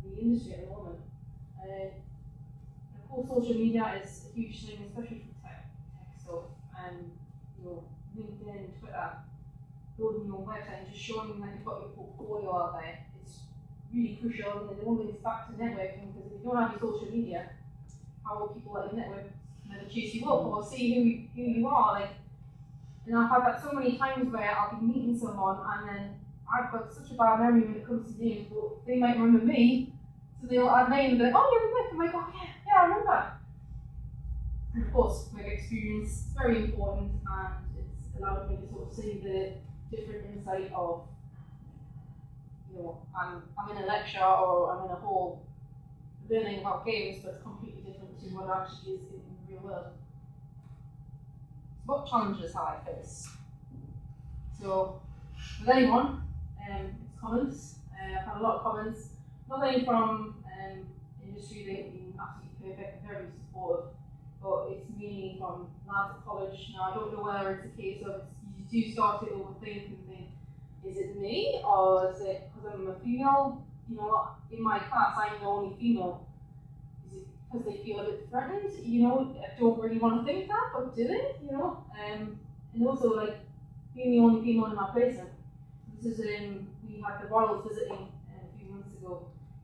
in the industry at the moment. Of course, social media is a huge thing, especially for tech stuff, and LinkedIn, Twitter, building your website and just showing that you've got your portfolio out there. It's really crucial, and it all links back to networking, because if you don't have your social media, how will people at your network never chase you up or see who you are? And I've had that so many times where I'll be meeting someone and then I've got such a bad memory when it comes to names, but they might remember me, so they'll add name and be like, "Oh, you're with." I'm like, "Oh yeah, I remember." And of course, work experience is very important, and it's allowed me to sort of see the different insight of, I'm in a lecture or I'm in a hall learning about games, but it's completely different to what it actually is in the real world. What challenges have I faced? So, with anyone, it's comments. I've had a lot of comments nothing from industry. They've been absolutely perfect, very supportive. But it's mainly from lads at college. Now I don't know whether it's a case of you do start to overthink and think, is it me or is it because I'm a female? You know, in my class I'm the only female. Is it because they feel a bit threatened? You know, I don't really want to think that, but do they? You know, and also like being the only female in my placement. This is we had the Royals visiting a few months ago.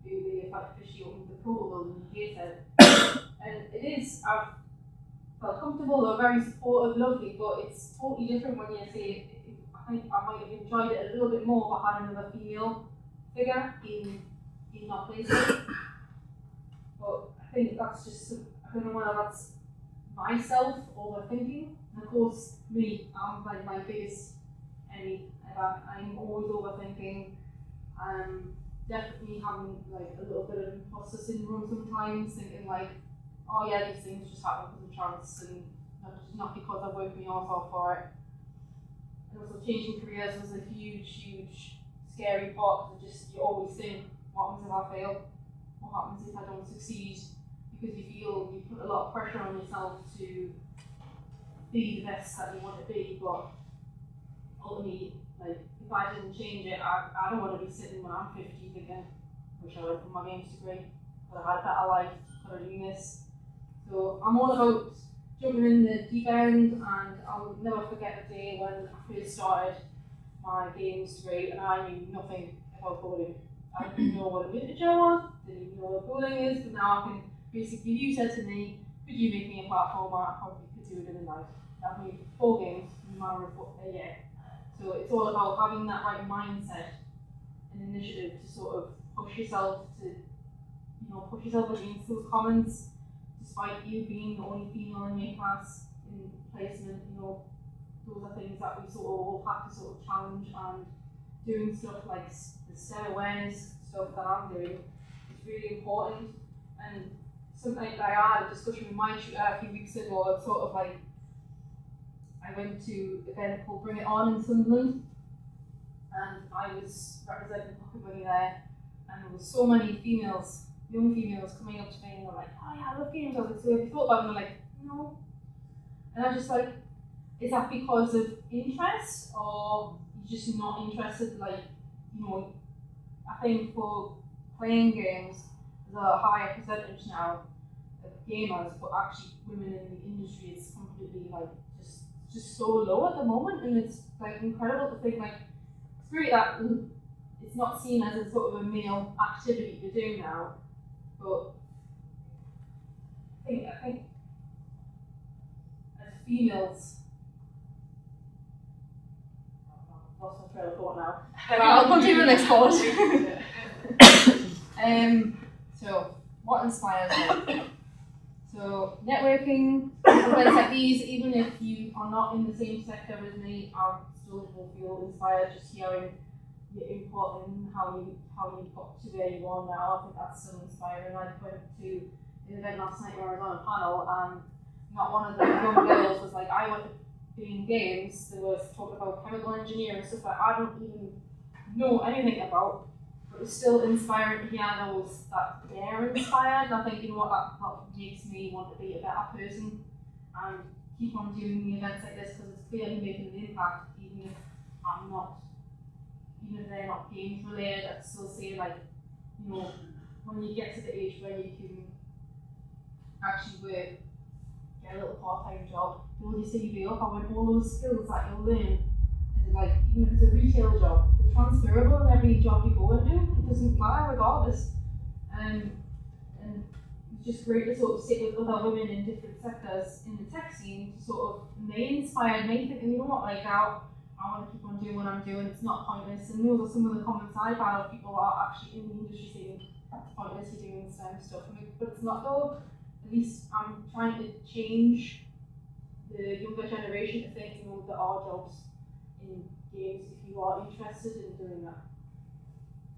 They officially opened the pool building in Gateshead, and it is. I've felt comfortable, they're very supportive, lovely, but it's totally different when you say, I think I might have enjoyed it a little bit more if I had another female figure in our place. But I think that's just, I don't know whether that's myself overthinking. And of course, me, I'm like my biggest enemy. I'm always overthinking. Definitely having like a little bit of imposter syndrome sometimes, thinking like, oh yeah, these things just happen because of chance and not because I've worked my arse off for it. And also changing careers was a huge, scary part because you always think, what happens if I fail? What happens if I don't succeed? Because you feel you put a lot of pressure on yourself to be the best that you want to be, but ultimately, like, if I didn't change it, I don't want to be sitting when I'm 50 thinking, wish I went for my games degree, could have had a better life, could have done this. So I'm all about jumping in the deep end, and I'll never forget the day when I first started my games degree and I knew nothing about coding. I didn't know what a integer was, didn't even know what coding is, but now I can basically, you said to me, could you make me a platformer? I probably could do it in a night. I've made 4 games in a matter of a year. So it's all about having that right mindset and initiative to sort of push yourself to, push yourself against those comments. Despite you being the only female in your class in placement, those are things that we sort of all have to sort of challenge, and doing stuff like the STEM awareness stuff that I'm doing is really important. And something I had a discussion with my tutor a few weeks ago, it's sort of like, I went to an event called Bring It On in Sunderland, and I was representing Pocket Money there, and there was so many females, young females coming up to me and were like, oh yeah, I love games. I was like, so have you thought about it? And they're like, no. And I was just like, is that because of interest, or you're just not interested? Like, I think for playing games, there's a higher percentage now of gamers, but actually women in the industry is completely like just so low at the moment, and it's like incredible to think like it's great that it's not seen as a sort of a male activity to do now, but I think as females, I've lost my trail of thought now. I'll continue the next thought. So what inspires me? So networking, events like these, even if you are not in the same sector as me, I still will feel inspired just hearing your input and how you got to where you are now. I think that's so inspiring. I went to an event last night where I was on a panel, and not one of the young girls was like, I want to be in games. They were talking about chemical engineering and stuff that I don't even know anything about. But it's still inspiring to hear those that they're inspired. And I think that makes me want to be a better person and keep on doing the events like this, because it's clearly making an impact, even if they're not games related. I'd still say, like, when you get to the age where you can actually work, get a little part-time job, build your CV up, and when all those skills that you'll learn, like, even if it's a retail job, they're transferable in every job you go into. It doesn't matter regardless. And it's just great to sort of sit with other women in different sectors in the tech scene to sort of, and they inspired me thinking, like, I want to keep on doing what I'm doing, it's not pointless. And those are some of the comments I've had of people that are actually in the industry saying, it's pointless, you're doing STEM stuff. But it's not though. At least I'm trying to change the younger generation to think, there are jobs in games if you are interested in doing that.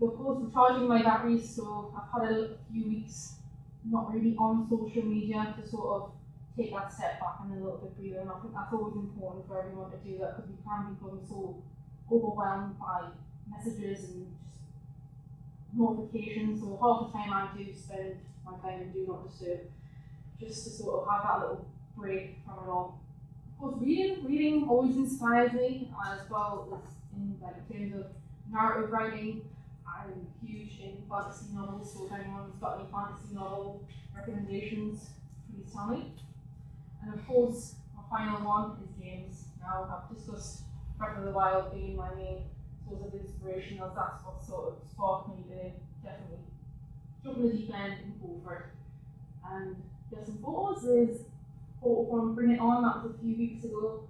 So of course I'm charging my batteries, so I've had a few weeks not really on social media to sort of take that step back and a little bit breathe, and I think that's always important for everyone to do that, because we can become so overwhelmed by messages and just notifications, so half the time I do spend my time in Do Not Disturb, just to sort of have that little break from it all. Of course, reading always inspires me, as well as in terms of narrative writing. I'm huge in fantasy novels, so if anyone's got any fantasy novel recommendations, please tell me. And of course, my final one is games. Now, I've discussed Breath of the Wild being my main source of inspiration, as that's what sort of sparked me to definitely jump in the deep end and go for it. And there's some photos. There's a photo from Bring It On, that was a few weeks ago.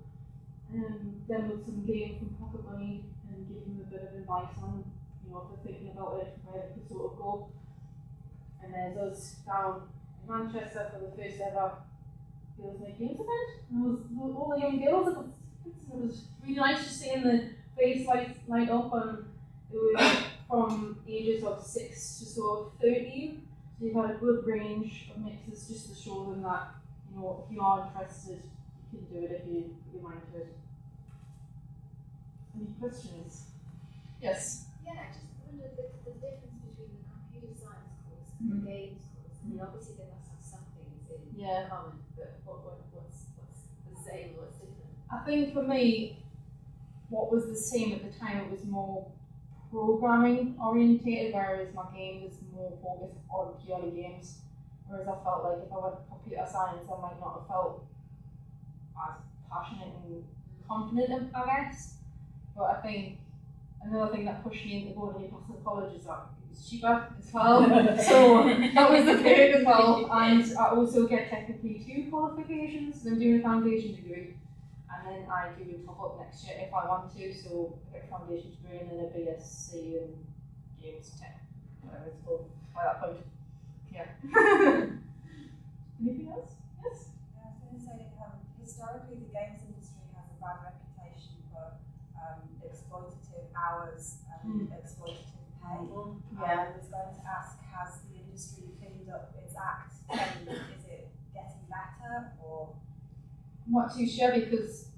Then with some game from Pocket Money and giving them a bit of advice on, if they're thinking about it, where it could sort of go. And there's us down in Manchester for the first ever Girls Night Games event. And it was all the young girls at the tickets. It was really nice just seeing the face light up, and it was from ages of 6 to sort of 13. So you've had a good range of mixes just to show them that, if you are interested, you can do it if you put your mind to it. Any questions? Yes. Yeah, I just wondered the difference between the computer science course and the games course. I mean, obviously they must have some things in common, but what's the same, what's different? I think for me, what was the same at the time, it was more programming orientated, whereas my game was more focused on purely games. Whereas I felt like if I went computer science, I might not have felt as passionate and confident, I guess. But I think another thing that pushed me into going to Newcastle College is that it was cheaper as well. So that was a perk as well. And I also get technically 2 qualifications. I'm doing a foundation degree, and then I do a top up next year if I want to. So I get a foundation degree and then a BSc in games tech, whatever it's called by that point. Yeah. Anything else? Yes? Yeah, I was going to say, historically the games industry has a bad reputation for exploitative hours and exploitative pay. I was going to ask, has the industry cleaned up its act? Is it getting better, or? I'm not too sure, because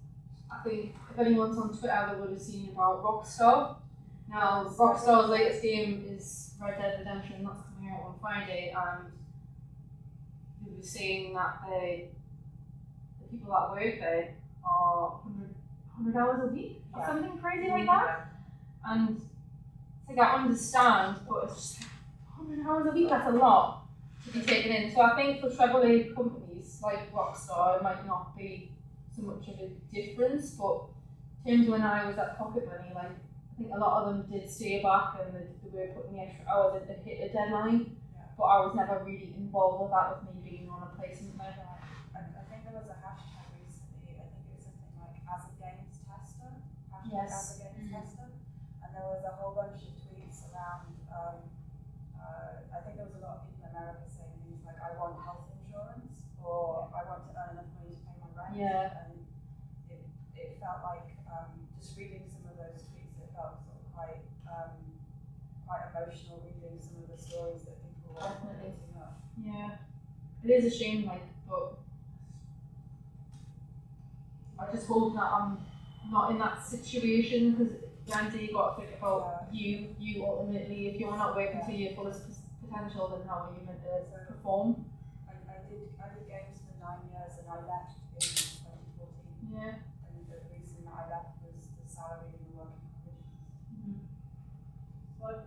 I think if anyone's on Twitter, they would have seen about Rockstar. Now, Rockstar's latest game is Red Dead Redemption, that's coming out on Friday, and they were saying that the people that work there are 100 hours a week or something crazy like that. And it's like, I understand, but it's just 100 hours a week, that's a lot to be taken in. So I think for AAA companies like Rockstar, it might not be so much of a difference, but in terms of when I was at Pocket Money, I think a lot of them did stay back and they were putting the extra hours in to hit a deadline, but I was never really involved with that, with me being on a placement there. I think there was a hashtag recently, I think it was something like as a games tester, hashtag Yes. as a games tester, and there was a whole bunch of tweets around, I think there was a lot of people in America saying things like, I want health insurance, or I want to earn enough money to pay my rent, and it felt like, just reading some of those tweets, it felt sort of quite emotional reading some of the stories that people were putting up. Yeah, it is a shame, but I just hope that I'm not in that situation, because you got to think about you ultimately. If you're not working to your fullest potential, then how are you meant to perform? I did games for 9 years and I left in 2014. Yeah. And the reason that I left was the salary and the working conditions.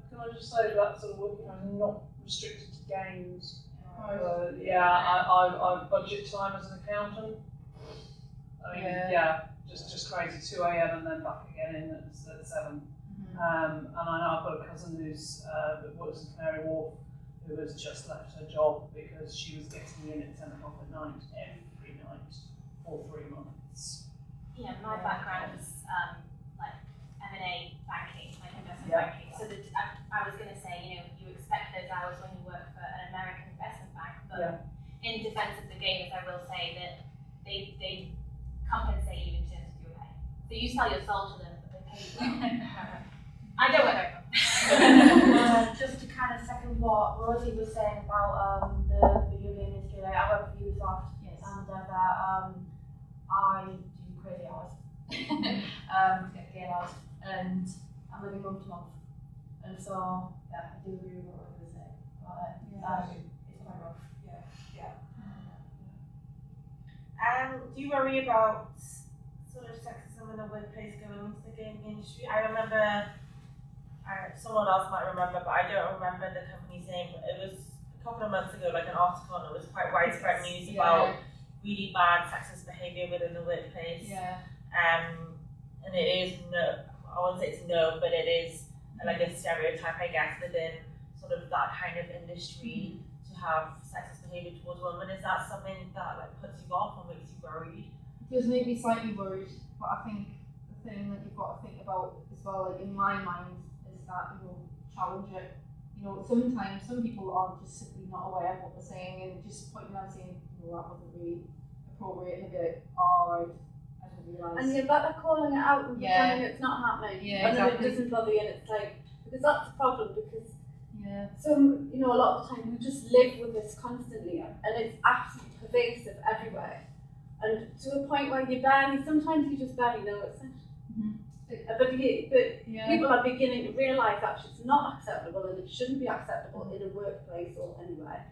Can I just say that sort of not restricted to games. I budget time as an accountant. I mean, just crazy, 2 a.m. and then back again in at 7. And I know I've got a cousin that works in Canary Wharf, who has just left her job because she was getting in at 10 o'clock at night every night for 3 months. Yeah, my background was like M&A banking, like investment banking. So I was going to say, you expect those hours when you work for an American investment bank, but in defense of the gamers, I will say that they compensate you in terms of your pay. So you sell your soul to them, but they pay you well. I don't work just to kind of second what Rosie was saying about the video game industry, I work for Ubisoft, and I do crazy hours, get game hours, and I'm living month to month, and so I do agree Do you worry about sort of sexism in the workplace going into the gaming industry? I remember, someone else might remember, but I don't remember the company's name. But it was a couple of months ago, like an article, and it was quite widespread news about really bad sexist behaviour within the workplace. And it is I won't say it's but it is like a stereotype, I guess, within sort of that kind of industry to have sexist behaviour towards women. Is that something that like puts you off or makes you worried? It does make me slightly worried, but I think the thing that you've got to think about as well, like in my mind, is that challenge it. Sometimes some people are just simply not aware of what they're saying and just pointing out saying, that wasn't really appropriate, and they're like, alright, I didn't realise. And you're better calling it out and pretending it's not happening. And then it doesn't bother you, and it's like, because that's the problem, because some, a lot of the time we just live with this constantly, and it's absolutely pervasive everywhere. And to a point where sometimes you just barely notice it. But people are beginning to realise that it's not acceptable and it shouldn't be acceptable in a workplace or anywhere.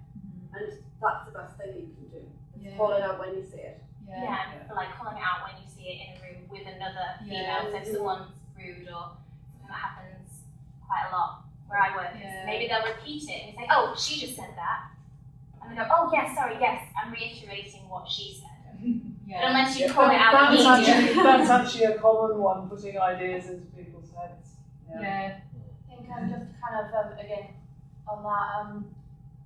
And that's the best thing you can do. Call it out when you see it. And like calling it out when you see it in a room with another female. So if someone's rude or something that happens quite a lot where I work, maybe they'll repeat it and say, oh, she just said that. And they go, oh, yes, sorry, yes, I'm reiterating what she said. But unless you call it out immediately. That's actually a common one, putting ideas into people's heads. I think just kind of, again, on that,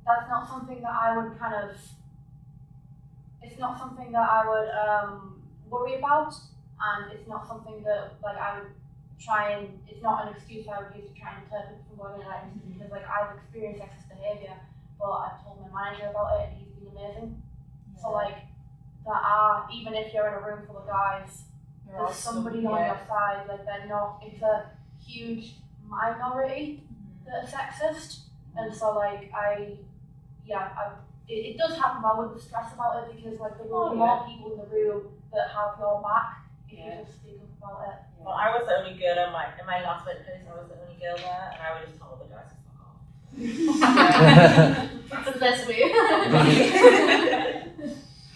that's not something that I would it's not something that I would worry about, and it's not something that I would try and, it's not an excuse I would use to try and deter people from going in like this, because I've experienced sexist behaviour, but I've told my manager about it and he's been amazing. So even if you're in a room full of guys, there's somebody on your side, they're not, it's a huge minority that are sexist, and so it does happen, but I wouldn't stress about it, because there will be more people in the room that have your back if you just speak up about it. Well, I was the only girl in my last workplace. I was the only girl there, and I would just tell all the guys to fuck off. That's the best way. I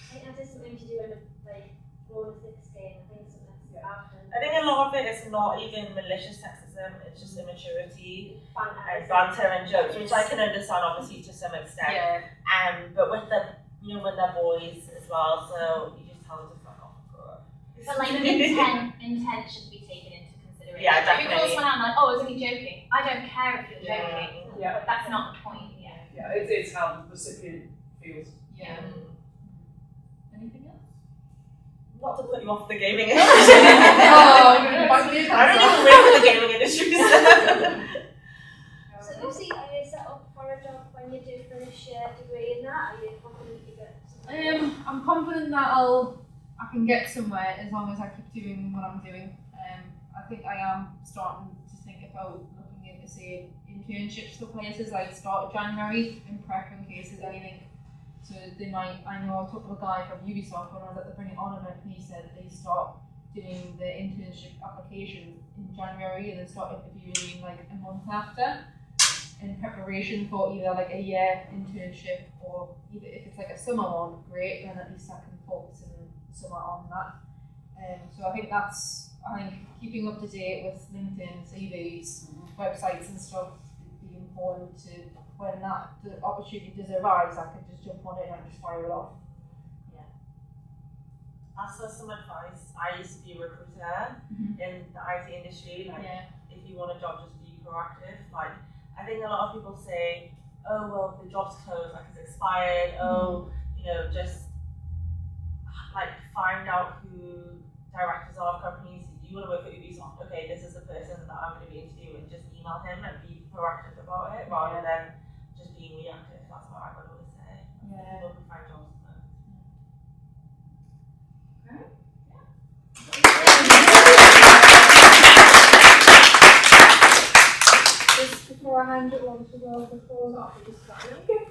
think that is something to do with growing thick skin. I think something that's happened. I think a lot of it is not even malicious sexism, it's just immaturity and Banter. banter and jokes, which I can understand obviously to some extent. But with the, when they're boys as well, so you just tell them to fuck off and grow up. But intent should be taken into consideration. Yeah, If you call definitely. someone out and I was only joking, I don't care if you're joking. But that's not the point. It's how the recipient feels. Anything else? Not to put you off the gaming industry. I don't even work in the gaming industry. So Lucy, are you set up for a job when you do finish your degree in that? Are you confident you get something? I'm confident that I can get somewhere as long as I keep doing what I'm doing. I think I am starting to think about looking into, say, internships for places like start of January in prep in case there's anything. So I know a couple of guys from Ubisoft, when I was at the Bring It On event, he said they start doing the internship application in January and then start interviewing a month after, in preparation for either a year internship, or either if it's a summer one, great, then at least I can focus in the summer on that. So I think keeping up to date with LinkedIn, CVs, websites and stuff would be important to, when the opportunity does arise, I can just jump on it and just fire it off. As for some advice, I used to be a recruiter in the IT industry. If you want a job, just be proactive. I think a lot of people say, oh, well, the job's closed, it's expired. Just find out who directors are of companies. You want to work for Ubisoft, okay, this is the person that I'm going to be interviewing. Just email him and be proactive about it rather than just being reactive. That's what I would always say. People can find jobs. Just before I hand it on to Will, before I just got a little bit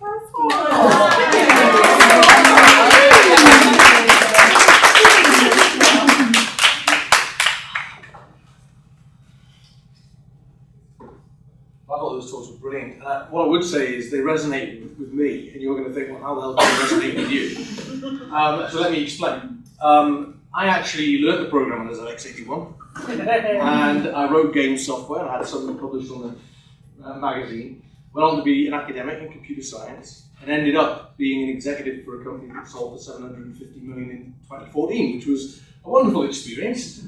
I thought those talks were brilliant. What I would say is they resonate with me, and you're going to think, well, how the hell can they resonate with you? So let me explain. I actually learnt the programming as an X81, and I wrote game software. I had something published on the magazine. Went on to be an academic in computer science, and ended up being an executive for a company that sold for 750 million in 2014, which was a wonderful experience.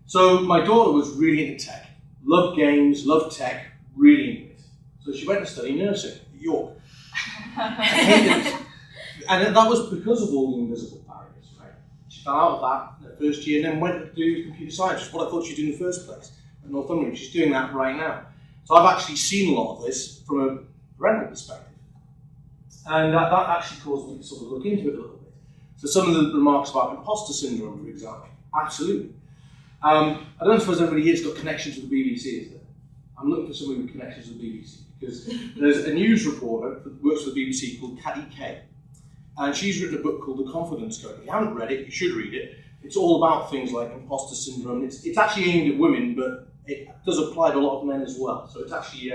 So my daughter was really into tech, loved games, loved tech, really into it. So she went to study nursing at York. Hated it. And that was because of all the invisible barriers, right? She fell out of that in her first year and then went to do computer science, which is what I thought she'd do in the first place at Northumberland. She's doing that right now. So I've actually seen a lot of this from a parental perspective. And that actually caused me to sort of look into it a little bit. So some of the remarks about imposter syndrome, for example, absolutely. I don't suppose everybody here's got connections with the BBC, is there? I'm looking for somebody with connections with the BBC, because there's a news reporter that works for the BBC called Kate Baucherel, and she's written a book called The Confidence Code. If you haven't read it, you should read it. It's all about things like imposter syndrome. It's actually aimed at women, but it does apply to a lot of men as well. So it's actually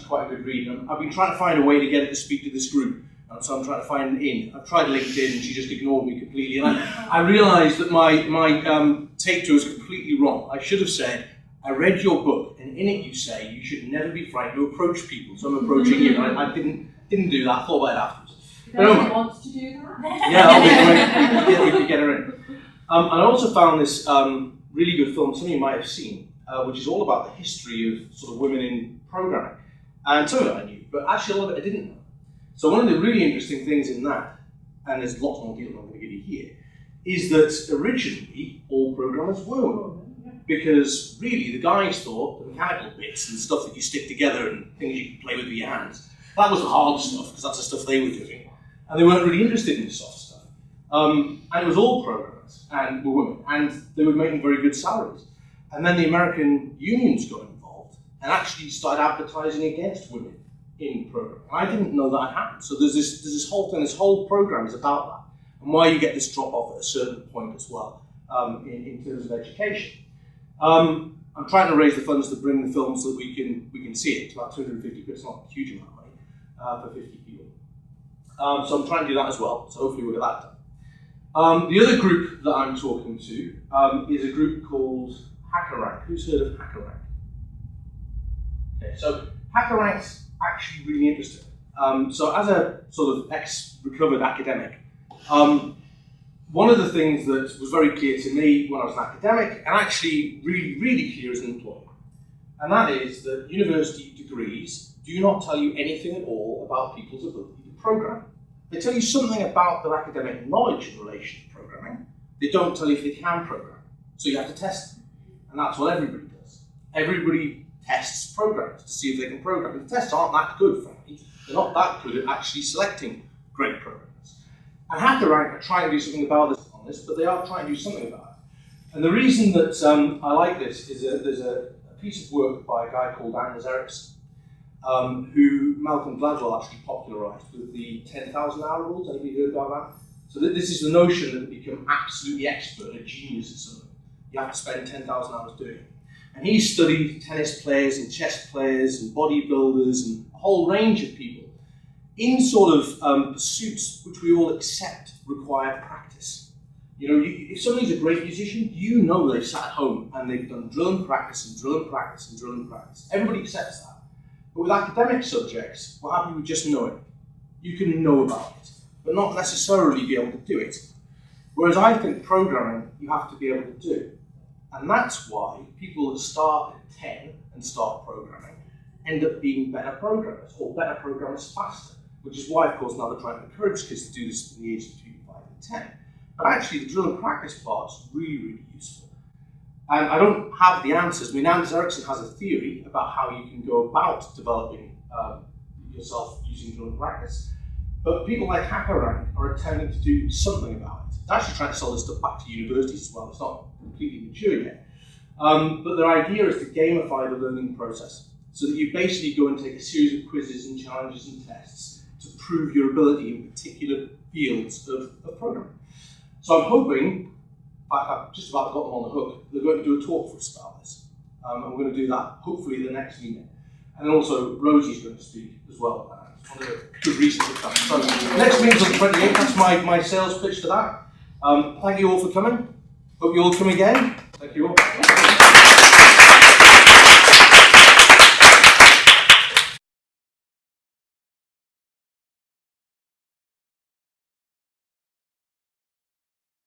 quite a good read. And I've been trying to find a way to get it to speak to this group, and so I'm trying to find it in. I've tried LinkedIn, and she just ignored me completely. And I realised that my take to her was completely wrong. I should have said, I read your book, and in it you say you should never be frightened to approach people. So I'm approaching you. I didn't do that. I thought about it afterwards. If anyone wants to do that. Yeah, that'll be great. We could get her in. And I also found this really good film, some of you might have seen, which is all about the history of sort of women in programming. And some of it I knew, but actually a lot of it I didn't know. So one of the really interesting things in that, and there's lots more detail I'm going to give you here, is that originally all programmers were women. Because really the guys thought the mechanical bits and stuff that you stick together and things you can play with your hands, that was the hard stuff, because that's the stuff they were doing. And they weren't really interested in the soft stuff. And it was all programmers and were women, and they were making very good salaries. And then the American unions got involved and actually started advertising against women in programming. And I didn't know that happened. So there's this whole thing, this whole program is about that, and why you get this drop off at a certain point as well in terms of education. I'm trying to raise the funds to bring the film so that we can see it. It's about 250 quid, it's not a huge amount of money for 50 people. So I'm trying to do that as well, so hopefully we'll get that done. The other group that I'm talking to is a group called HackerRank. Who's heard of HackerRank? Okay, so HackerRank's actually really interesting. So as a sort of ex-recovered academic, one of the things that was very clear to me when I was an academic, and actually really, really clear as an employer, and that is that university degrees do not tell you anything at all about people's ability to program. They tell you something about their academic knowledge in relation to programming. They don't tell you if they can program. So you have to test them. And that's what everybody does. Everybody tests programs to see if they can program. And the tests aren't that good, frankly. They're not that good at actually selecting great programmers. And HackerRank are trying to do something about this, but they are trying to do something about it. And the reason that I like this is there's a piece of work by a guy called Anders Ericsson, who Malcolm Gladwell actually popularised with the 10,000 hour rule. Anybody heard about that? So this is the notion that to become absolutely expert, a genius at something, you have to spend 10,000 hours doing it. And he studied tennis players and chess players and bodybuilders and a whole range of people in sort of pursuits which we all accept require practice. You know, if somebody's a great musician, you know they've sat at home and they've done drill and practice and drill and practice and drill and practice. Everybody accepts that. But with academic subjects, we're happy with just knowing. You can know about it, but not necessarily be able to do it. Whereas I think programming, you have to be able to do. And that's why people that start at 10 and start programming end up being better programmers, or better programmers faster. Which is why, of course, now they're trying to encourage kids to do this in the age between 5 and 10. But actually, the drill and practice part is really, really useful. And I don't have the answers. I mean, Anders Ericsson has a theory about how you can go about developing yourself using drill and practice. But people like HackerRank are attempting to do something about it. They're actually trying to sell this stuff back to universities as well. It's not completely mature yet. But their idea is to gamify the learning process so that you basically go and take a series of quizzes and challenges and tests to prove your ability in particular fields of programming. So I'm hoping, I've just about got them on the hook, they're going to do a talk for us about this. And we're going to do that hopefully the next meeting. And then also Rosie's going to speak as well. It's one of the good reasons for that. So next meeting's on the 28th, that's my sales pitch to that. Thank you all for coming. Hope you all come again. Thank you all.